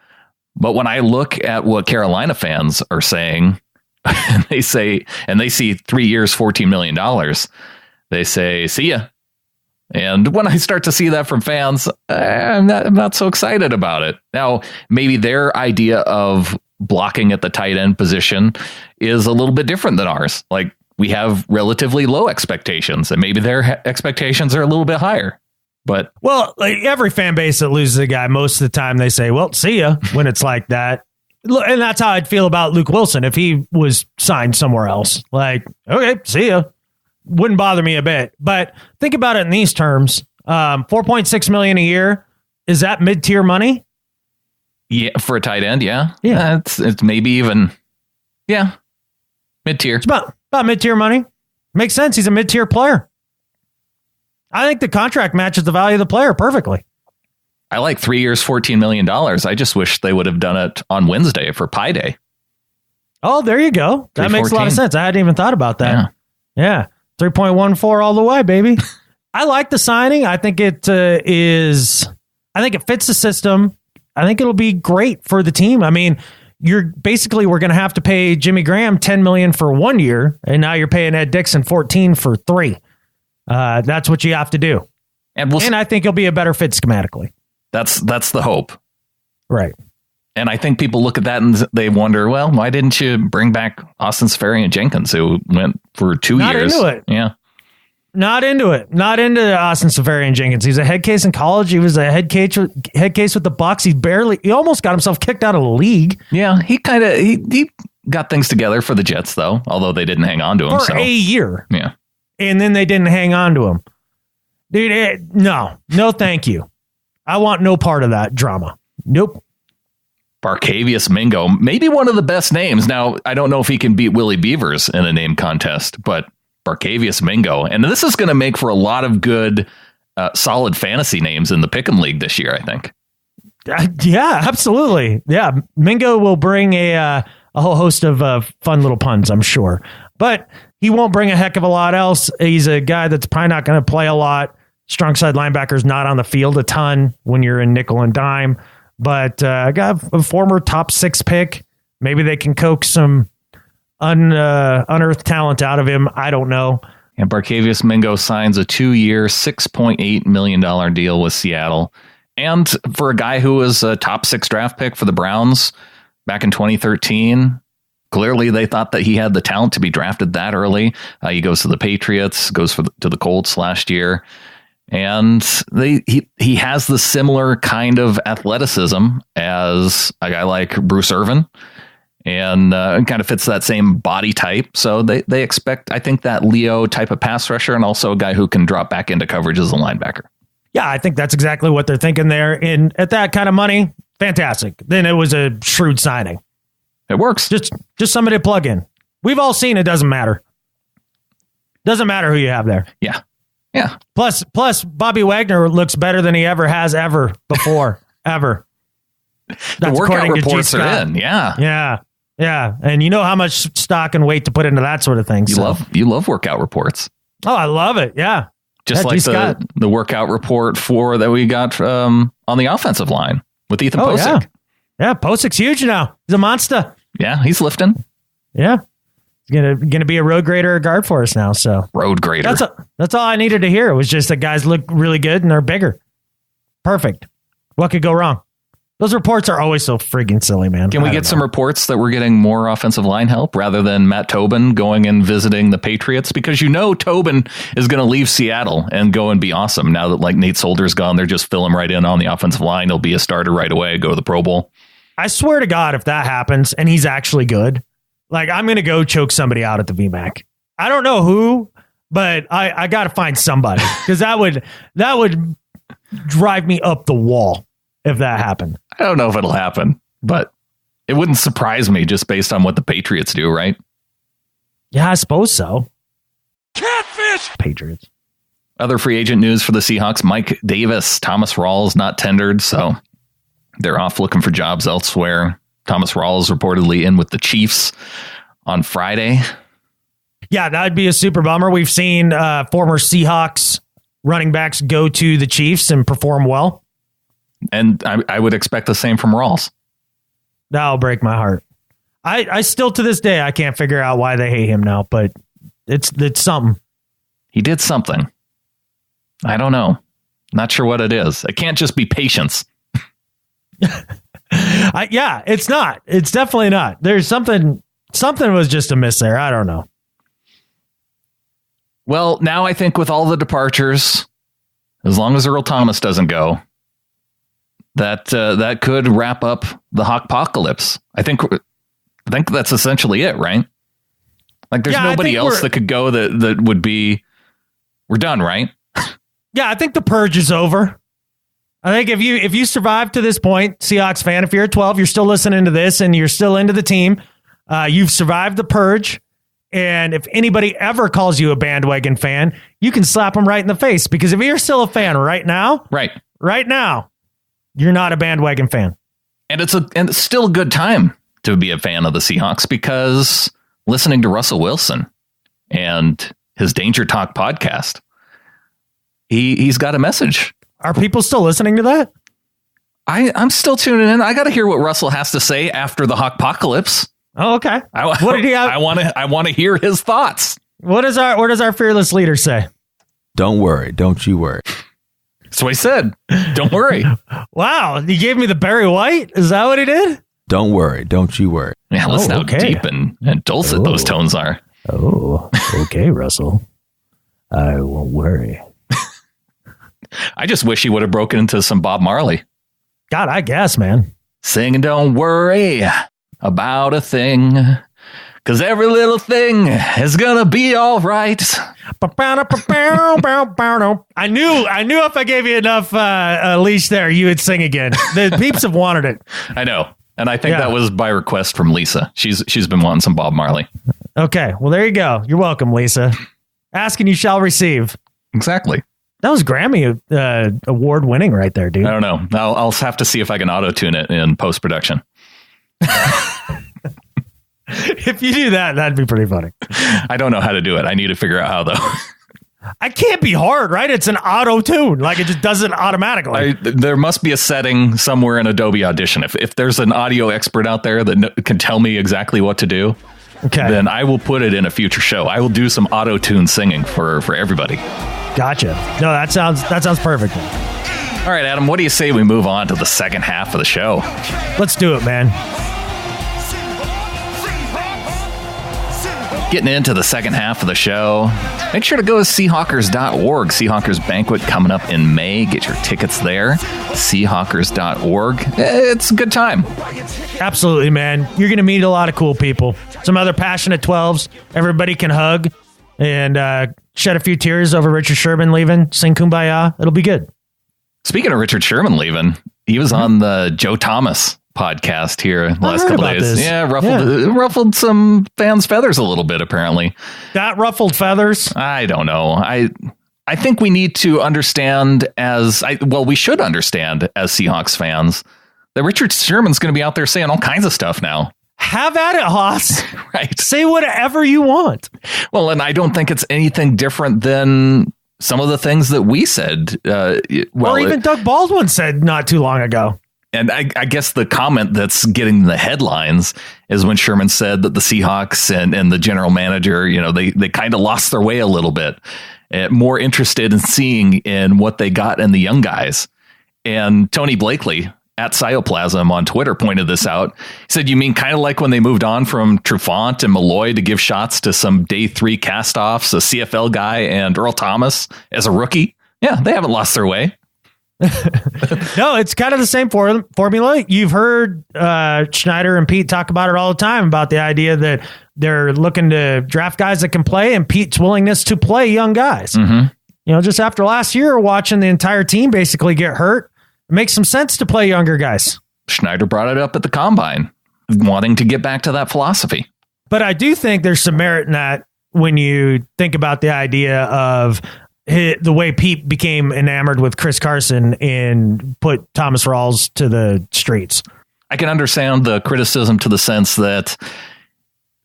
S4: But when I look at what Carolina fans are saying, and they see 3 years, $14 million, they say, see ya. And when I start to see that from fans, I'm not so excited about it. Now, maybe their idea of blocking at the tight end position is a little bit different than ours. Like, we have relatively low expectations, and maybe their expectations are a little bit higher. But
S2: well, like every fan base that loses a guy, most of the time they say, well, see ya, when it's like that. And that's how I'd feel about Luke Wilson if he was signed somewhere else. Like, okay, see ya. Wouldn't bother me a bit. But think about it in these terms. $4.6 million a year. Is that mid-tier money?
S4: Yeah, for a tight end, yeah.
S2: Yeah.
S4: It's maybe even, mid-tier.
S2: It's about mid-tier money. Makes sense. He's a mid-tier player. I think the contract matches the value of the player perfectly.
S4: I like 3 years, $14 million. I just wish they would have done it on Wednesday for Pi Day.
S2: Oh, there you go. That makes a lot of sense. I hadn't even thought about that. Yeah. 3.14 all the way, baby. I like the signing. I think it fits the system. I think it'll be great for the team. I mean, we're going to have to pay Jimmy Graham $10 million for 1 year, and now you're paying Ed Dixon $14 for 3. That's what you have to do. And I think it'll be a better fit schematically.
S4: That's the hope.
S2: Right.
S4: And I think people look at that and they wonder, well, why didn't you bring back Austin Seferian-Jenkins, who went for 2 years?
S2: Not into it.
S4: Yeah.
S2: Not into it. Not into Austin Seferian-Jenkins. He's a head case in college. He was a head case with the Bucs. He almost got himself kicked out of the league.
S4: Yeah, he got things together for the Jets, though, although they didn't hang on to him.
S2: For a year.
S4: Yeah.
S2: And then they didn't hang on to him. Dude, no, thank you. I want no part of that drama. Nope.
S4: Barkevious Mingo, maybe one of the best names. Now, I don't know if he can beat Willie Beavers in a name contest, but Barkevious Mingo. And this is going to make for a lot of good, solid fantasy names in the Pick'em League this year, I think.
S2: Yeah, absolutely. Yeah, Mingo will bring a whole host of fun little puns, I'm sure. But he won't bring a heck of a lot else. He's a guy that's probably not going to play a lot. Strong side linebacker's not on the field a ton when you're in nickel and dime. But I got a former top 6 pick. Maybe they can coax some unearthed talent out of him. I don't know.
S4: And Barkevious Mingo signs a 2-year, $6.8 million deal with Seattle. And for a guy who was a top 6 draft pick for the Browns back in 2013, clearly they thought that he had the talent to be drafted that early. He goes to the Patriots, goes to the Colts last year. And he has the similar kind of athleticism as a guy like Bruce Irvin, and kind of fits that same body type. So they expect, I think, that Leo type of pass rusher, and also a guy who can drop back into coverage as a linebacker.
S2: Yeah, I think that's exactly what they're thinking there. And at that kind of money, fantastic. Then it was a shrewd signing.
S4: It works.
S2: Just somebody to plug in. We've all seen it doesn't matter. Doesn't matter who you have there.
S4: Yeah. Yeah.
S2: Plus, Bobby Wagner looks better than he ever before. Ever.
S4: That's the workout reports are in. Yeah. Yeah. And you know how much stock and weight to put into that sort of thing. You love workout reports.
S2: Oh, I love it. Yeah.
S4: Just like the workout report that we got on the offensive line with Ethan Posick.
S2: Yeah. Posick's huge now. He's a monster.
S4: Yeah. He's lifting.
S2: Yeah. He's gonna be a road grader guard for us now. So
S4: road grader.
S2: That's all I needed to hear. It was just that guys look really good and they're bigger. Perfect. What could go wrong? Those reports are always so friggin' silly, man.
S4: Can we get some reports that we're getting more offensive line help rather than Matt Tobin going and visiting the Patriots? Because Tobin is going to leave Seattle and go and be awesome. Now that like Nate Solder's gone, they're just fill him right in on the offensive line. He'll be a starter right away, go to the Pro Bowl.
S2: I swear to God, if that happens and he's actually good, like I'm going to go choke somebody out at the VMAC. I don't know who, but I got to find somebody because that would drive me up the wall if that happened.
S4: I don't know if it'll happen, but it wouldn't surprise me just based on what the Patriots do, right?
S2: Yeah, I suppose so.
S5: Catfish!
S2: Patriots.
S4: Other free agent news for the Seahawks, Mike Davis, Thomas Rawls not tendered, so they're off looking for jobs elsewhere. Thomas Rawls reportedly in with the Chiefs on Friday.
S2: Yeah, that'd be a super bummer. We've seen former Seahawks running backs go to the Chiefs and perform well.
S4: And I would expect the same from Rawls.
S2: That'll break my heart. I still, to this day, I can't figure out why they hate him now, but it's something.
S4: He did something. I don't know. Not sure what it is. It can't just be patience.
S2: Yeah, it's not. It's definitely not. There's something was just amiss there. I don't know.
S4: Well, now I think with all the departures, as long as Earl Thomas doesn't go, that could wrap up the Hawkpocalypse. I think that's essentially it, right? Like there's nobody else that could go that would be, we're done, right?
S2: Yeah, I think the purge is over. I think if you survive to this point, Seahawks fan, if you're at 12, you're still listening to this and you're still into the team, you've survived the purge. And if anybody ever calls you a bandwagon fan, you can slap them right in the face. Because if you're still a fan right now, you're not a bandwagon fan.
S4: And it's still a good time to be a fan of the Seahawks because listening to Russell Wilson and his Danger Talk podcast, he's got a message.
S2: Are people still listening to that?
S4: I'm still tuning in. I got to hear what Russell has to say after the Hawkpocalypse.
S2: Oh, okay. What did he have?
S4: I want to hear his thoughts.
S2: What does our fearless leader say?
S6: Don't worry. Don't you worry.
S4: That's what he said. Don't worry.
S2: Wow. He gave me the Barry White. Is that what he did?
S6: Don't worry. Don't you worry.
S4: Yeah, listen how deep and dulcet those tones are.
S2: Oh, okay, Russell. I won't worry.
S4: I just wish he would have broken into some Bob Marley.
S2: God, I guess, man.
S4: Singing Don't Worry About a Thing, because every little thing is gonna be all right.
S2: I knew if I gave you enough leash there, you would sing again. The peeps have wanted it.
S4: I know. And I think that was by request from Lisa. She's been wanting some Bob Marley.
S2: Okay. Well, there you go. You're welcome, Lisa. Ask and you shall receive.
S4: Exactly.
S2: That was Grammy award winning right there, dude.
S4: I don't know. I'll have to see if I can auto-tune it in post-production.
S2: If you do that, that'd be pretty funny.
S4: I don't know how to do it. I need to figure out how, though.
S2: I can't be hard, right? It's an auto-tune. Like, it just does it automatically.
S4: There must be a setting somewhere in Adobe Audition. If there's an audio expert out there that can tell me exactly what to do, then I will put it in a future show. I will do some auto-tune singing for everybody.
S2: Gotcha. No, that sounds perfect.
S4: All right, Adam, what do you say we move on to the second half of the show?
S2: Let's do it, man.
S4: Getting into the second half of the show, make sure to go to Seahawkers.org. Seahawkers Banquet coming up in May. Get your tickets there. Seahawkers.org. It's a good time.
S2: Absolutely, man. You're going to meet a lot of cool people. Some other passionate 12s. Everybody can hug and shed a few tears over Richard Sherman leaving. Sing Kumbaya. It'll be good.
S4: Speaking of Richard Sherman leaving, he was on the Joe Thomas podcast here the last couple days.
S2: This.
S4: Yeah, ruffled some fans' feathers a little bit, apparently.
S2: That ruffled feathers?
S4: I don't know. I think we need to understand we should understand as Seahawks fans that Richard Sherman's going to be out there saying all kinds of stuff now.
S2: Have at it, Haas.
S4: Right.
S2: Say whatever you want.
S4: Well, and I don't think it's anything different than some of the things that we said.
S2: Or even Doug Baldwin said not too long ago.
S4: And I guess the comment that's getting the headlines is when Sherman said that the Seahawks and the general manager, they kind of lost their way a little bit, more interested in seeing in what they got in the young guys. And Tony Blakely at Cyoplasm on Twitter pointed this out. He said, you mean kind of like when they moved on from Trufant and Malloy to give shots to some day 3 castoffs, a CFL guy and Earl Thomas as a rookie? Yeah, they haven't lost their way.
S2: No, it's kind of the same formula. You've heard Schneider and Pete talk about it all the time, about the idea that they're looking to draft guys that can play, and Pete's willingness to play young guys. Mm-hmm. Just after last year, watching the entire team basically get hurt, it makes some sense to play younger guys.
S4: Schneider brought it up at the Combine, wanting to get back to that philosophy.
S2: But I do think there's some merit in that when you think about the idea of the way Pete became enamored with Chris Carson and put Thomas Rawls to the streets.
S4: I can understand the criticism to the sense that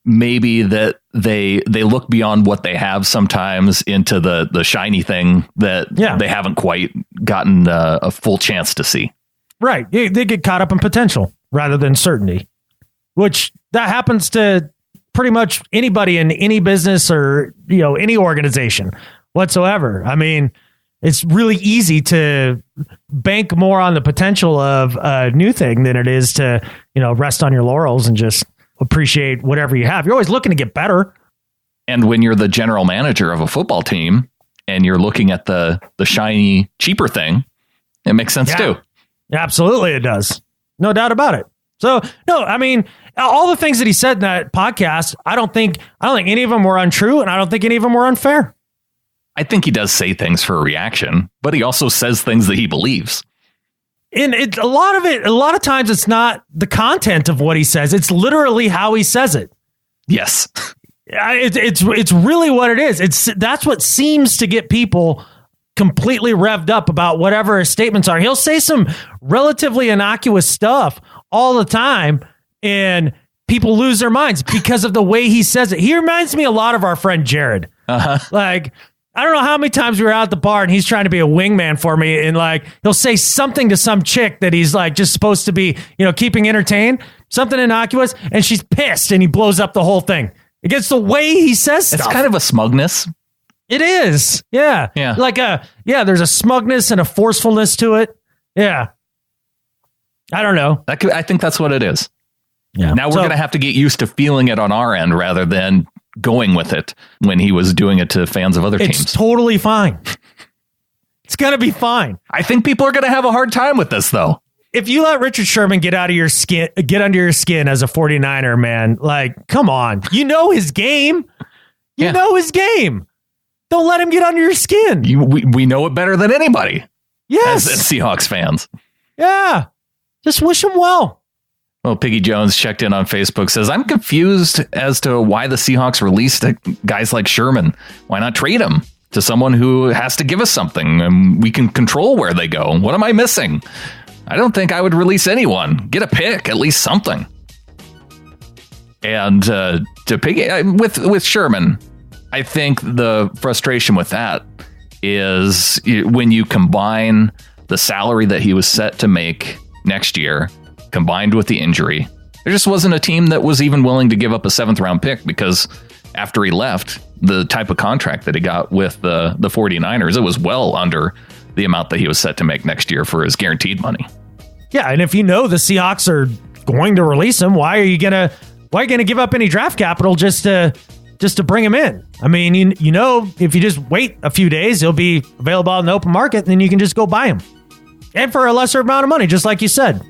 S4: maybe that they look beyond what they have sometimes into the shiny thing that they haven't quite gotten a full chance to see.
S2: Right. They get caught up in potential rather than certainty, which that happens to pretty much anybody in any business or, any organization whatsoever. I mean, it's really easy to bank more on the potential of a new thing than it is to, rest on your laurels and just appreciate whatever you have. You're always looking to get better.
S4: And when you're the general manager of a football team and you're looking at the shiny, cheaper thing, it makes sense too.
S2: Absolutely, it does. No doubt about it. So, no, I mean, all the things that he said in that podcast, I don't think any of them were untrue, and I don't think any of them were unfair.
S4: I think he does say things for a reaction, but he also says things that he believes.
S2: And a lot of times it's not the content of what he says. It's literally how he says it.
S4: Yes.
S2: It's really what it is. That's what seems to get people completely revved up about whatever his statements are. He'll say some relatively innocuous stuff all the time, and people lose their minds because of the way he says it. He reminds me a lot of our friend Jared. Like, I don't know how many times we were out at the bar and he's trying to be a wingman for me, and like he'll say something to some chick that he's like just supposed to be, keeping entertained, something innocuous, and she's pissed and he blows up the whole thing. It gets the way he says stuff.
S4: It's kind of a smugness.
S2: It is. Yeah.
S4: Yeah.
S2: There's a smugness and a forcefulness to it. Yeah. I don't know.
S4: I think that's what it is.
S2: Yeah.
S4: Now we're going to have to get used to feeling it on our end rather than going with it when he was doing it to fans of other teams.
S2: It's totally fine. It's going to be fine.
S4: I think people are going to have a hard time with this, though.
S2: If you let Richard Sherman get under your skin as a 49er, man, like, come on. You know his game. You know his game. Don't let him get under your skin.
S4: We know it better than anybody.
S2: Yes.
S4: As Seahawks fans.
S2: Yeah. Just wish him well.
S4: Well, Piggy Jones checked in on Facebook, says, I'm confused as to why the Seahawks released guys like Sherman. Why not trade him to someone who has to give us something and we can control where they go? What am I missing? I don't think I would release anyone. Get a pick, at least something. And to Piggy, with Sherman, I think the frustration with that is when you combine the salary that he was set to make next year, combined with the injury, there just wasn't a team that was even willing to give up a 7th round pick, because after he left, the type of contract that he got with the 49ers, it was well under the amount that he was set to make next year for his guaranteed money. Yeah,
S2: and if you know the Seahawks are going to release him, why are you gonna give up any draft capital just to bring him in? I mean, if you just wait a few days, he'll be available on the open market, and then you can just go buy him, and for a lesser amount of money, just like you said.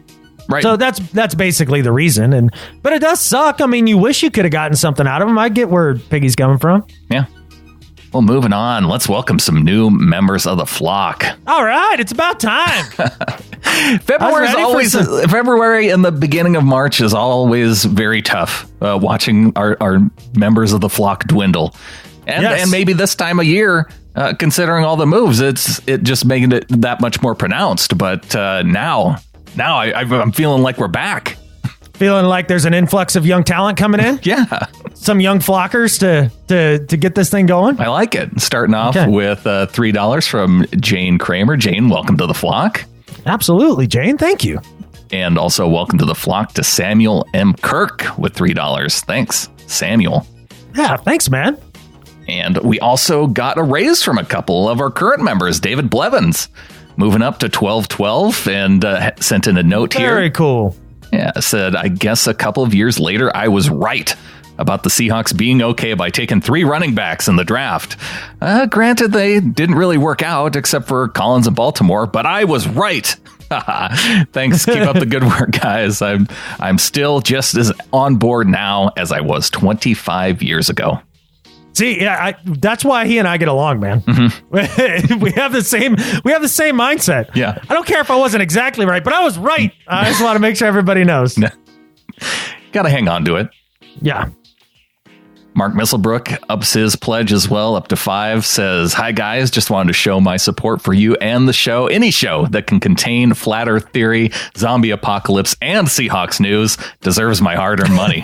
S4: Right.
S2: So that's basically the reason. But it does suck. I mean, you wish you could have gotten something out of him. I get where Piggy's coming from.
S4: Yeah. Well, moving on, let's welcome some new members of the flock.
S2: All right, it's about time.
S4: February and the beginning of March is always very tough. Watching our members of the flock dwindle, and maybe this time of year, considering all the moves, it just making it that much more pronounced. But now I'm feeling like we're back.
S2: Feeling like there's an influx of young talent coming in?
S4: Yeah.
S2: Some young flockers to get this thing going?
S4: I like it. Starting off with $3 from Jane Kramer. Jane, welcome to the flock.
S2: Absolutely, Jane. Thank you.
S4: And also welcome to the flock to Samuel M. Kirk with $3. Thanks, Samuel.
S2: Yeah, thanks, man.
S4: And we also got a raise from a couple of our current members. David Blevins moving up to $12.12 and sent in a note here.
S2: Very cool.
S4: Yeah, said, I guess a couple of years later, I was right about the Seahawks being okay by taking 3 running backs in the draft. Granted, they didn't really work out except for Collins and Baltimore, but I was right. Thanks. Keep up the good work, guys. I'm still just as on board now as I was 25 years ago.
S2: See, yeah, that's why he and I get along, man. Mm-hmm. we have the same mindset.
S4: Yeah.
S2: I don't care if I wasn't exactly right, but I was right. I just want to make sure everybody knows.
S4: Got to hang on to it.
S2: Yeah.
S4: Mark Misselbrook ups his pledge as well, up to $5, says, hi, guys. Just wanted to show my support for you and the show. Any show that can contain flat earth theory, zombie apocalypse, and Seahawks news deserves my hard-earned money.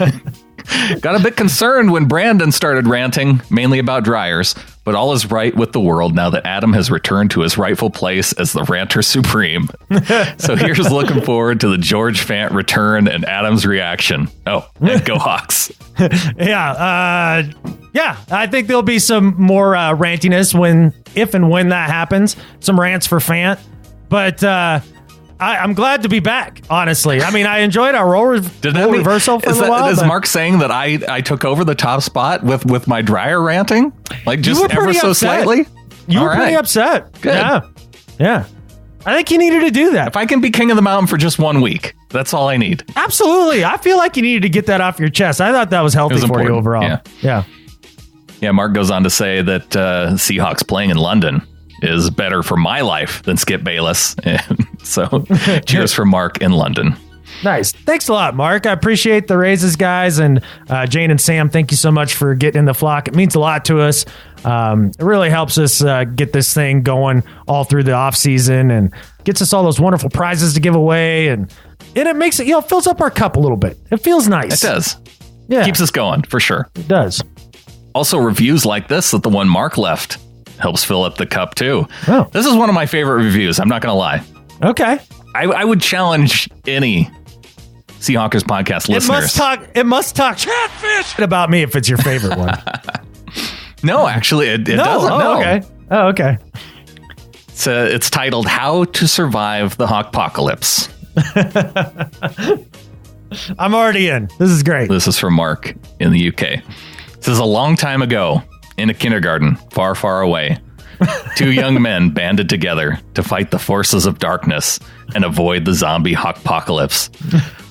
S4: Got a bit concerned when Brandan started ranting, mainly about dryers. but all is right with the world now that Adam has returned to his rightful place as the ranter supreme. So here's looking forward to the George Fant return and Adam's reaction. Oh, and go Hawks.
S2: Yeah, I think there'll be some more rantiness if and when that happens. Some rants for Fant, but I'm glad to be back. Honestly, I mean, I enjoyed our role reversal for a little while.
S4: Is Mark saying that I took over the top spot with my dryer ranting, like just ever so slightly?
S2: You were pretty upset.
S4: Good.
S2: Yeah. I think you needed to do that.
S4: If I can be king of the mountain for just 1 week, that's all I need.
S2: Absolutely. I feel like you needed to get that off your chest. I thought that was healthy for you overall. Yeah.
S4: Mark goes on to say that Seahawks playing in London is better for my life than Skip Bayless. And so cheers for Mark in London.
S2: Nice. Thanks a lot, Mark. I appreciate the raises, guys. And Jane and Sam, thank you so much for getting in the flock. It means a lot to us. It really helps us get this thing going all through the offseason and gets us all those wonderful prizes to give away. And it makes it, fills up our cup a little bit. It feels nice.
S4: It does.
S2: Yeah.
S4: Keeps us going, for sure.
S2: It does.
S4: Also, reviews like this, that the one Mark left, helps fill up the cup, too.
S2: Oh.
S4: This is one of my favorite reviews. I'm not going to lie.
S2: Okay.
S4: I would challenge any Seahawkers podcast listeners.
S2: It must talk catfish about me if it's your favorite one.
S4: No, actually, it doesn't.
S2: Oh, okay. Oh, okay.
S4: It's titled "How to Survive the Hawkpocalypse."
S2: I'm already in. This is great.
S4: This is from Mark in the UK. It says, a long time ago, in a kindergarten far, far away, two young men banded together to fight the forces of darkness and avoid the zombie hawkpocalypse.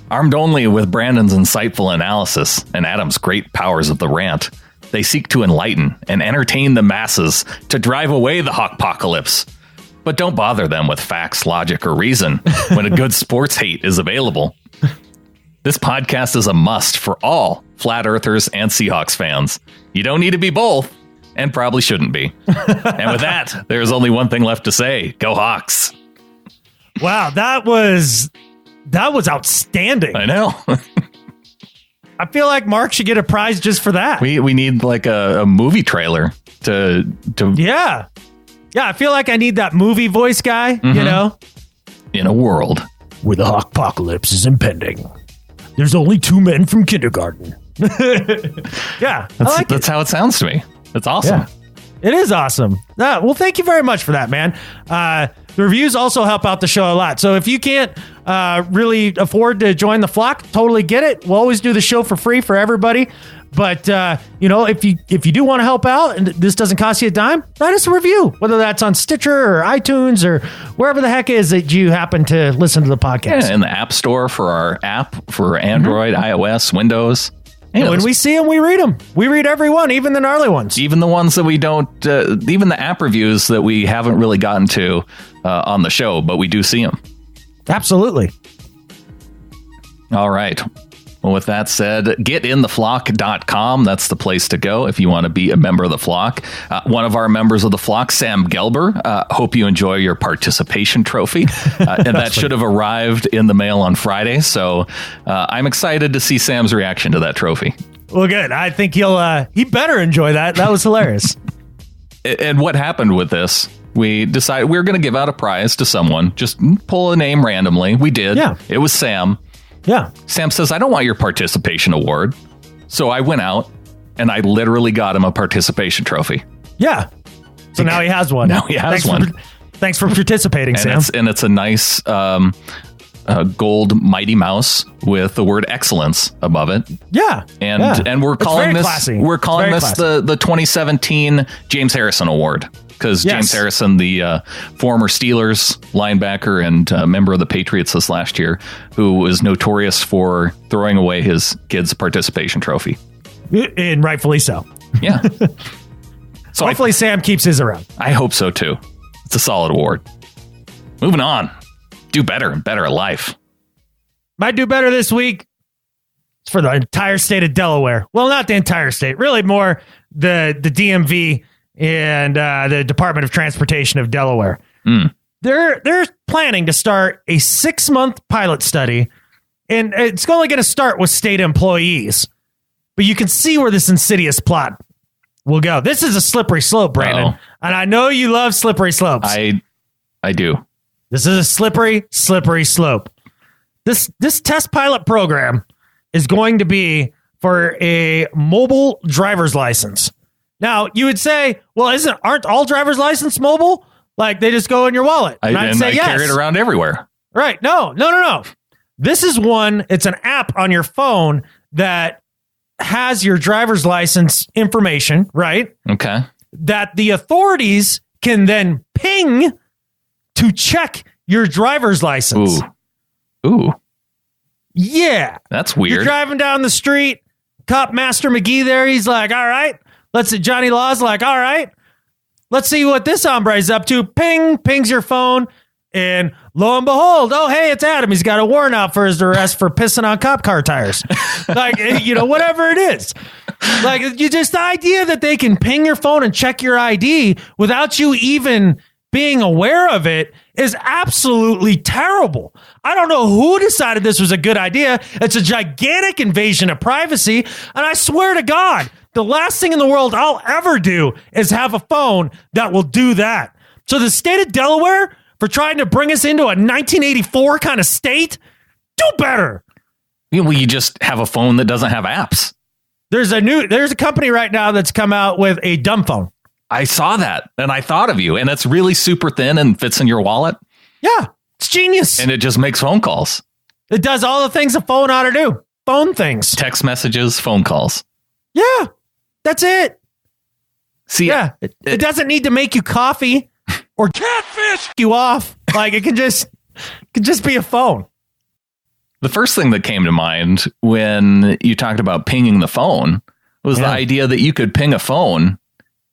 S4: Armed only with Brandan's insightful analysis and Adam's great powers of the rant, they seek to enlighten and entertain the masses to drive away the hawkpocalypse. But don't bother them with facts, logic, or reason when a good sports hate is available. This podcast is a must for all flat earthers and Seahawks fans. You don't need to be both, and probably shouldn't be. And with that, there's only one thing left to say. Go Hawks.
S2: Wow, that was outstanding.
S4: I know.
S2: I feel like Mark should get a prize just for that.
S4: We need like a movie trailer to
S2: Yeah, I feel like I need that movie voice guy,
S4: In a world
S2: where the hawkpocalypse is impending, there's only two men from kindergarten. Yeah,
S4: that's how it sounds to me. That's awesome.
S2: Yeah, it is awesome. Well, thank you very much for that, man. The reviews also help out the show a lot. So if you can't really afford to join the flock, totally get it. We'll always do the show for free for everybody. But, if you do want to help out and this doesn't cost you a dime, write us a review, whether that's on Stitcher or iTunes or wherever the heck is that you happen to listen to the podcast.
S4: Yeah, in the App Store for our app for Android, iOS, Windows.
S2: And when we see them, we read them. We read every one, even the gnarly ones.
S4: Even the ones that we don't, even the app reviews that we haven't really gotten to on the show, but we do see them.
S2: Absolutely.
S4: All right. Well, with that said, getintheflock.com. That's the place to go if you want to be a member of the flock. One of our members of the flock, Sam Gelber, hope you enjoy your participation trophy. And that should have arrived in the mail on Friday. So I'm excited to see Sam's reaction to that trophy.
S2: Well, good. I think he better enjoy that. That was hilarious.
S4: And what happened with this? We decided we were going to give out a prize to someone. Just pull a name randomly. We did. Yeah. It was Sam.
S2: Yeah.
S4: Sam says, I don't want your participation award. So I went out and I literally got him a participation trophy.
S2: Yeah. So now he has one.
S4: Now he has one.
S2: Thanks for participating, Sam.
S4: It's a nice gold Mighty Mouse with the word excellence above it.
S2: Yeah.
S4: And we're calling this the 2017 James Harrison Award. Because James Harrison, the former Steelers linebacker and member of the Patriots this last year, who was notorious for throwing away his kid's participation trophy.
S2: And rightfully so.
S4: Yeah. So
S2: hopefully Sam keeps his around.
S4: I hope so, too. It's a solid award. Moving on. Do better and better at life.
S2: Might do better this week. It's for the entire state of Delaware. Well, not the entire state. Really more the DMV and the Department of Transportation of Delaware. They're planning to start a 6-month pilot study, and it's only going to start with state employees. But you can see where this insidious plot will go. This is a slippery slope, Brandon. And I know you love slippery slopes.
S4: I do.
S2: This is a slippery slope. This test pilot program is going to be for a mobile driver's license. Now, you would say, well, aren't all driver's license mobile? Like they just go in your wallet.
S4: And I'd say yes. Carry it around everywhere.
S2: Right. No. This is it's an app on your phone that has your driver's license information, right?
S4: Okay.
S2: That the authorities can then ping to check your driver's license.
S4: Ooh.
S2: Yeah.
S4: That's weird.
S2: You're driving down the street, Cop Master McGee there, he's like, all right. Johnny Law's like, all right. Let's see what this hombre's up to. Pings your phone. And lo and behold, oh, hey, it's Adam. He's got a warrant out for his arrest for pissing on cop car tires. Whatever it is. The idea that they can ping your phone and check your ID without you even being aware of it is absolutely terrible. I don't know who decided this was a good idea. It's a gigantic invasion of privacy. And I swear to God, the last thing in the world I'll ever do is have a phone that will do that. So the state of Delaware, for trying to bring us into a 1984 kind of state, do better.
S4: Well, you just have a phone that doesn't have apps.
S2: There's a company right now that's come out with a dumb phone.
S4: I saw that and I thought of you, and it's really super thin and fits in your wallet.
S2: Yeah, it's genius.
S4: And it just makes phone calls.
S2: It does all the things a phone ought to do. Phone things.
S4: Text messages, phone calls.
S2: Yeah, that's it.
S4: See,
S2: it doesn't need to make you coffee or catfish you off. Like it can just be a phone.
S4: The first thing that came to mind when you talked about pinging the phone was the idea that you could ping a phone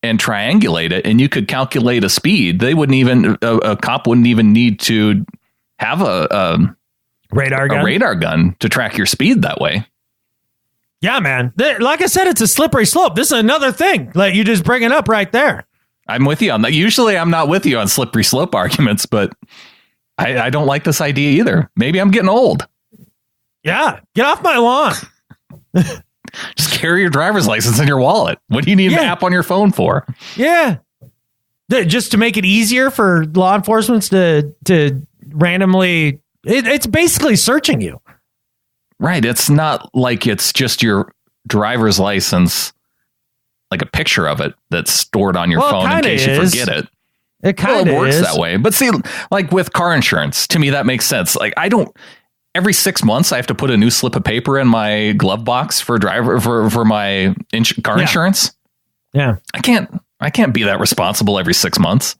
S4: and triangulate it, and you could calculate a speed. They wouldn't even a cop wouldn't even need to have a radar gun to track your speed that way.
S2: Yeah, man. Like I said, it's a slippery slope. This is another thing. Like you just bring it up right there.
S4: I'm with you on that. Usually I'm not with you on slippery slope arguments, but I don't like this idea either. Maybe I'm getting old.
S2: Yeah. Get off my lawn.
S4: Just carry your driver's license in your wallet. What do you need an app on your phone for?
S2: Yeah. Just to make it easier for law enforcement to randomly... It's basically searching you.
S4: Right. It's not like it's just your driver's license, like a picture of it that's stored on your phone in case you forget it.
S2: It kind of
S4: works that way. But see, like with car insurance, to me, that makes sense. Like every 6 months, I have to put a new slip of paper in my glove box for my car insurance.
S2: Yeah.
S4: I can't be that responsible every 6 months.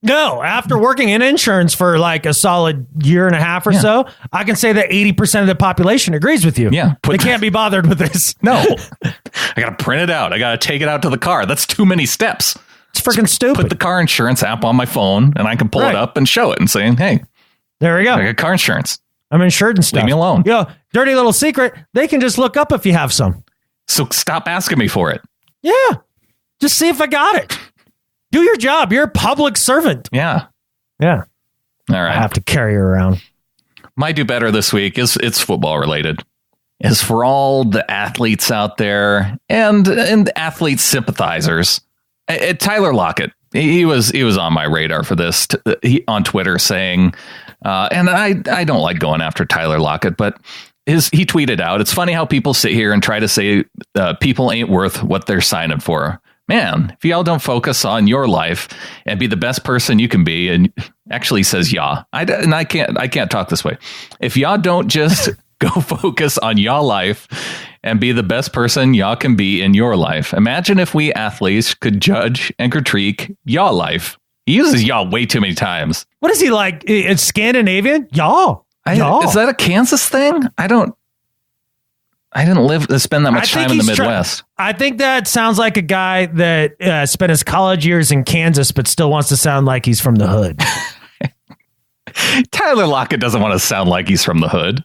S2: No, after working in insurance for like a solid year and a half or so, I can say that 80% of the population agrees with you.
S4: Yeah.
S2: They can't be bothered with this.
S4: No. I got to print it out. I got to take it out to the car. That's too many steps.
S2: It's freaking stupid.
S4: Put the car insurance app on my phone and I can pull it up and show it and say, hey,
S2: there we go.
S4: I got car insurance.
S2: I'm insured and stuff.
S4: Leave me alone.
S2: Dirty little secret. They can just look up if you have some.
S4: So stop asking me for it.
S2: Yeah. Just see if I got it. Do your job. You're a public servant.
S4: Yeah.
S2: Yeah.
S4: All right.
S2: I have to carry her around.
S4: My do better this week it's football related. Is for all the athletes out there and athlete sympathizers. Tyler Lockett, he was on my radar for this. On Twitter saying, and I don't like going after Tyler Lockett, but he tweeted out, it's funny how people sit here and try to say people ain't worth what they're signing for. Man, if y'all don't focus on your life and be the best person you can be, and actually says I can't talk this way. If y'all don't just go focus on y'all life and be the best person y'all can be in your life. Imagine if we athletes could judge and critique y'all life. He uses y'all way too many times.
S2: What is he like? It's Scandinavian? Y'all.
S4: Is that a Kansas thing? I didn't spend that much time in the Midwest.
S2: I think that sounds like a guy that spent his college years in Kansas, but still wants to sound like he's from the hood.
S4: Tyler Lockett doesn't want to sound like he's from the hood.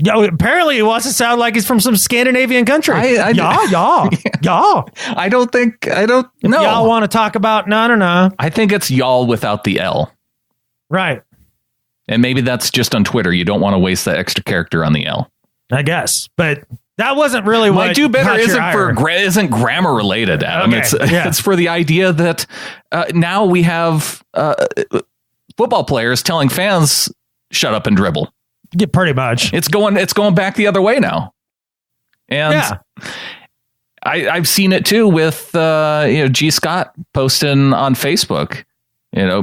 S2: Apparently he wants to sound like he's from some Scandinavian country. Y'all.
S4: I don't know.
S2: Y'all want to talk about no.
S4: I think it's y'all without the L.
S2: Right.
S4: And maybe that's just on Twitter. You don't want to waste that extra character on the L.
S2: I guess. But That wasn't really what
S4: My do better
S2: caught your ire.
S4: isn't grammar related, Adam.
S2: Okay,
S4: It's for the idea that now we have football players telling fans, shut up and dribble.
S2: Yeah, pretty much.
S4: It's going back the other way now. And I've seen it too with G. Scott posting on Facebook,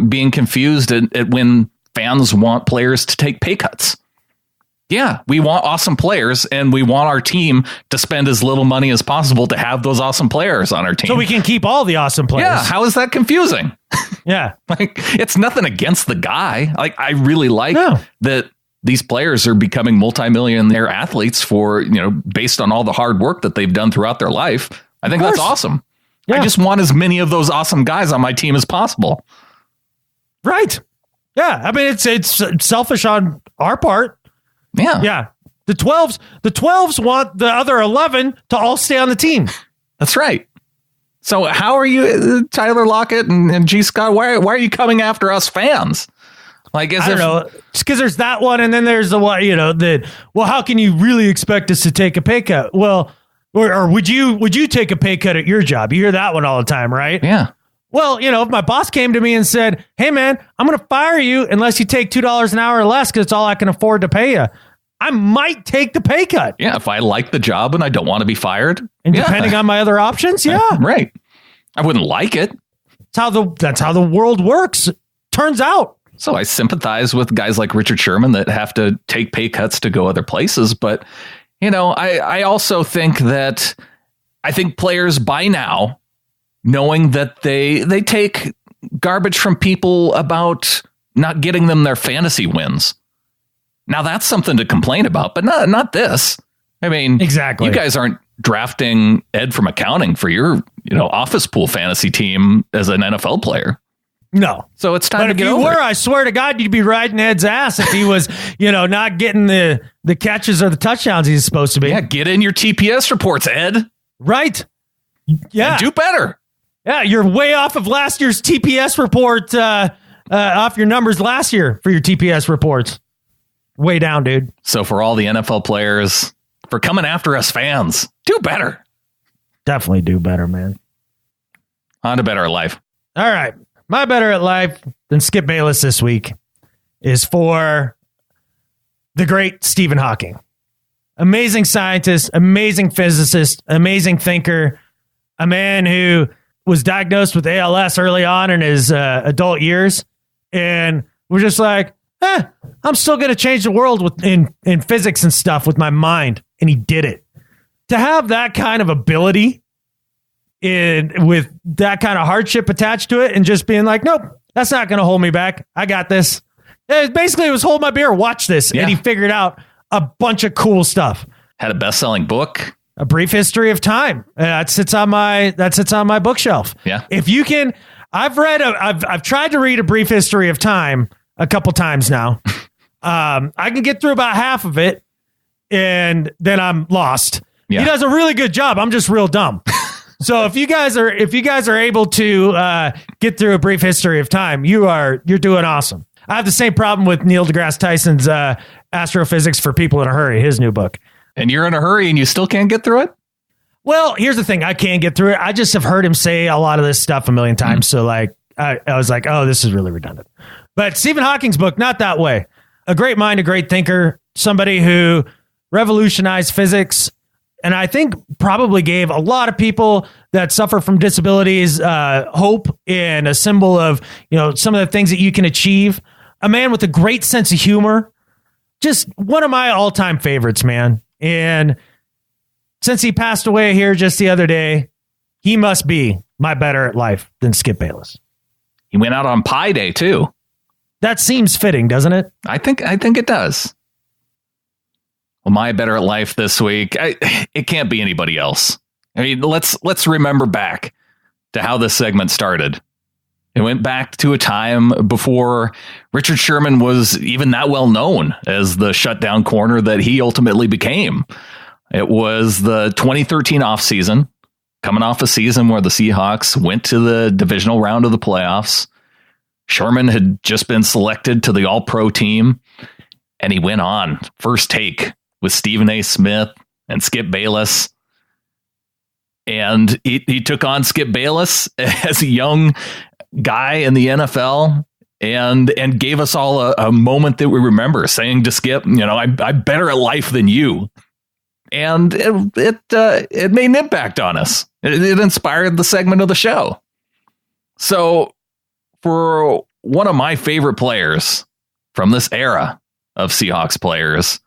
S4: being confused at when fans want players to take pay cuts. Yeah, we want awesome players, and we want our team to spend as little money as possible to have those awesome players on our team.
S2: So we can keep all the awesome players.
S4: Yeah, how is that confusing?
S2: Yeah.
S4: It's nothing against the guy. I really like that these players are becoming multimillionaire athletes based on all the hard work that they've done throughout their life. I think that's awesome. Yeah. I just want as many of those awesome guys on my team as possible.
S2: Right. Yeah. I mean, it's selfish on our part.
S4: Yeah.
S2: Yeah. The 12s want the other 11 to all stay on the team.
S4: That's right. So how are you, Tyler Lockett and G. Scott? Why are you coming after us fans? I don't
S2: know. It's because there's that one, and then there's the one, how can you really expect us to take a pay cut? Well, or would you take a pay cut at your job? You hear that one all the time, right?
S4: Yeah.
S2: Well, if my boss came to me and said, hey, man, I'm going to fire you unless you take $2 an hour or less because it's all I can afford to pay you, I might take the pay cut.
S4: Yeah, if I like the job and I don't want to be fired.
S2: And depending on my other options,
S4: right. I wouldn't like it.
S2: That's how the world works. Turns out.
S4: So I sympathize with guys like Richard Sherman that have to take pay cuts to go other places. But, I also think that players by now, knowing that they take garbage from people about not getting them their fantasy wins. Now that's something to complain about, but not this. I mean,
S2: exactly.
S4: You guys aren't drafting Ed from accounting for your, office pool fantasy team as an NFL player.
S2: No.
S4: So it's time to get
S2: over it. But if you were,
S4: I
S2: swear to God, you'd be riding Ed's ass if he was, not getting the catches or the touchdowns he's supposed to be.
S4: Yeah, get in your TPS reports, Ed.
S2: Right. Yeah.
S4: And do better.
S2: Yeah, you're way off of last year's TPS report, off your numbers last year for your TPS reports. Way down, dude.
S4: So for all the NFL players, for coming after us fans, do better.
S2: Definitely do better, man.
S4: On to Better at Life.
S2: All right. My Better at Life than Skip Bayless this week is for the great Stephen Hawking. Amazing scientist, amazing physicist, amazing thinker, a man who was diagnosed with ALS early on in his adult years. And we're just like, I'm still going to change the world in physics and stuff with my mind. And he did it. To have that kind of ability with that kind of hardship attached to it and just being like, nope, that's not going to hold me back. I got this. Basically, it was hold my beer, watch this. Yeah. And he figured out a bunch of cool stuff.
S4: Had a best-selling book.
S2: A Brief History of Time. That sits on my bookshelf.
S4: Yeah.
S2: If you can, I've tried to read A Brief History of Time a couple times now. I can get through about half of it, and then I'm lost. Yeah. He does a really good job. I'm just real dumb. So if you guys are able to get through A Brief History of Time, you're doing awesome. I have the same problem with Neil deGrasse Tyson's Astrophysics for People in a Hurry, his new book.
S4: And you're in a hurry and you still can't get through it?
S2: Well, here's the thing. I can't get through it. I just have heard him say a lot of this stuff a million times. So I was like, oh, this is really redundant. But Stephen Hawking's book, not that way. A great mind, a great thinker, somebody who revolutionized physics. And I think probably gave a lot of people that suffer from disabilities hope and a symbol of, some of the things that you can achieve. A man with a great sense of humor. Just one of my all-time favorites, man. And since he passed away here just the other day, he must be my better at life than Skip Bayless.
S4: He went out on Pi Day, too.
S2: That seems fitting, doesn't it?
S4: I think it does. Well, my better at life this week, it can't be anybody else. I mean, let's remember back to how this segment started. It went back to a time before Richard Sherman was even that well known as the shutdown corner that he ultimately became. It was the 2013 offseason, coming off a season where the Seahawks went to the divisional round of the playoffs. Sherman had just been selected to the All-Pro team, and he went on First Take with Stephen A. Smith, and Skip Bayless. And he took on Skip Bayless as a young guy in the NFL and gave us all a moment that we remember, saying to Skip, I'm better at life than you. And it made an impact on us. It inspired the segment of the show. So for one of my favorite players from this era of Seahawks players,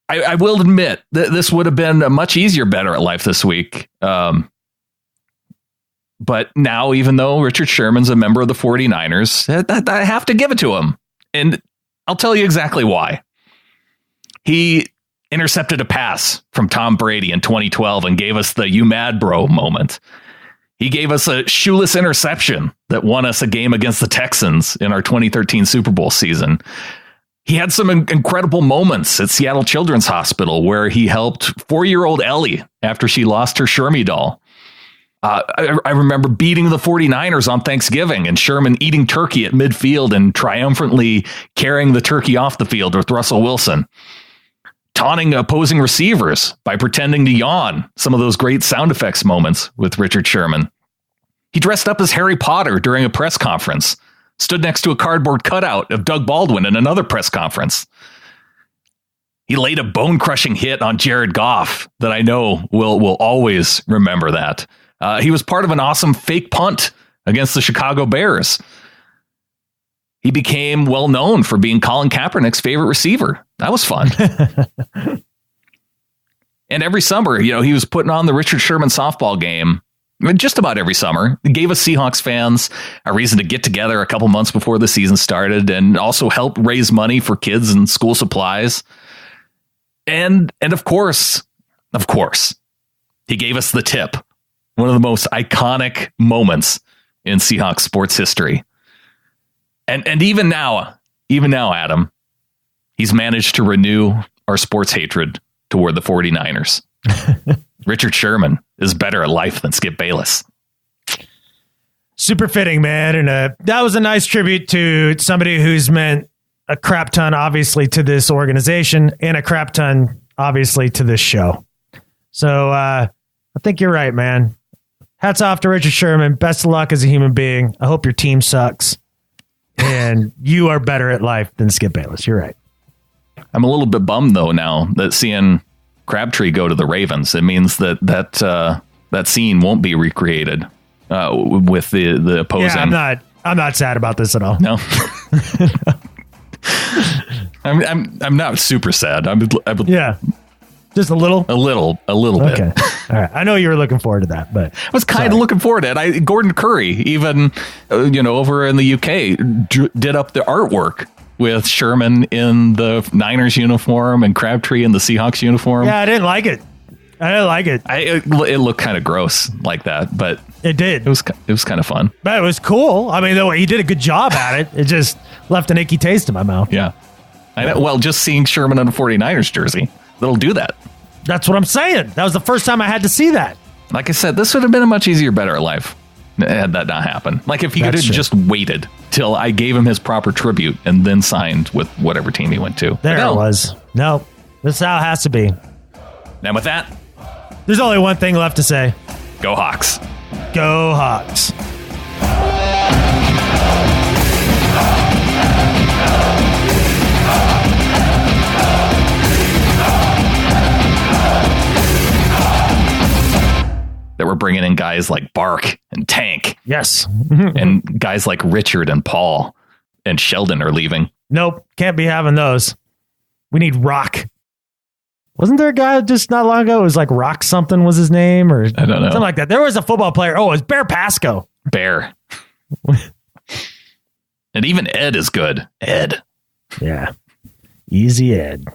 S4: I will admit that this would have been a much easier better at life this week. But now, even though Richard Sherman's a member of the 49ers, I have to give it to him. And I'll tell you exactly why. He intercepted a pass from Tom Brady in 2012 and gave us the "you mad bro" moment. He gave us a shoeless interception that won us a game against the Texans in our 2013 Super Bowl season. He had some incredible moments at Seattle Children's Hospital where he helped 4-year-old Ellie after she lost her Shermie doll. I remember beating the 49ers on Thanksgiving and Sherman eating turkey at midfield and triumphantly carrying the turkey off the field with Russell Wilson. Taunting opposing receivers by pretending to yawn. Some of those great sound effects moments with Richard Sherman. He dressed up as Harry Potter during a press conference. Stood next to a cardboard cutout of Doug Baldwin in another press conference. He laid a bone-crushing hit on Jared Goff that I know will always remember that. He was part of an awesome fake punt against the Chicago Bears. He became well known for being Colin Kaepernick's favorite receiver. That was fun. And every summer, he was putting on the Richard Sherman softball game. Just about every summer. It gave us Seahawks fans a reason to get together a couple months before the season started and also help raise money for kids and school supplies. And of course, he gave us the tip. One of the most iconic moments in Seahawks sports history. And even now, Adam, he's managed to renew our sports hatred toward the 49ers. Richard Sherman is better at life than Skip Bayless.
S2: Super fitting, man. And that was a nice tribute to somebody who's meant a crap ton, obviously, to this organization and a crap ton, obviously, to this show. So I think you're right, man. Hats off to Richard Sherman. Best of luck as a human being. I hope your team sucks. And you are better at life than Skip Bayless. You're right.
S4: I'm a little bit bummed, though, now that seeing Crabtree go to the Ravens. It means that scene won't be recreated with the opposing.
S2: Yeah, I'm not sad about this at all.
S4: No. I'm not super sad.
S2: Yeah. Just a little?
S4: A little bit.
S2: Okay. All right. I know you were looking forward to that, but
S4: I was kind of looking forward to it. Gordon Curry, even, over in the UK, did up the artwork with Sherman in the Niners uniform and Crabtree in the Seahawks uniform.
S2: Yeah, I didn't like it.
S4: It looked kind of gross like that, but
S2: it did.
S4: It was kind of fun.
S2: But it was cool. I mean, though he did a good job at it. It just left an icky taste in my mouth.
S4: Yeah. I know. Well, just seeing Sherman in a 49ers jersey, that'll do that.
S2: That's what I'm saying. That was the first time I had to see that.
S4: Like I said, this would have been a much easier, better life had that not happened. Like if he could have just waited till I gave him his proper tribute and then signed with whatever team he went to.
S2: There it was. No, this is how it has to be.
S4: And with that,
S2: there's only one thing left to say.
S4: Go Hawks.
S2: Go Hawks.
S4: That we're bringing in guys like Bark and Tank.
S2: Yes.
S4: And guys like Richard and Paul and Sheldon are leaving.
S2: Nope. Can't be having those. We need Rock. Wasn't there a guy just not long ago? It was like Rock something was his name or
S4: I don't know.
S2: Something like that. There was a football player. Oh, it was Bear Pasco.
S4: Bear. And even Ed is good. Ed.
S2: Yeah. Easy Ed.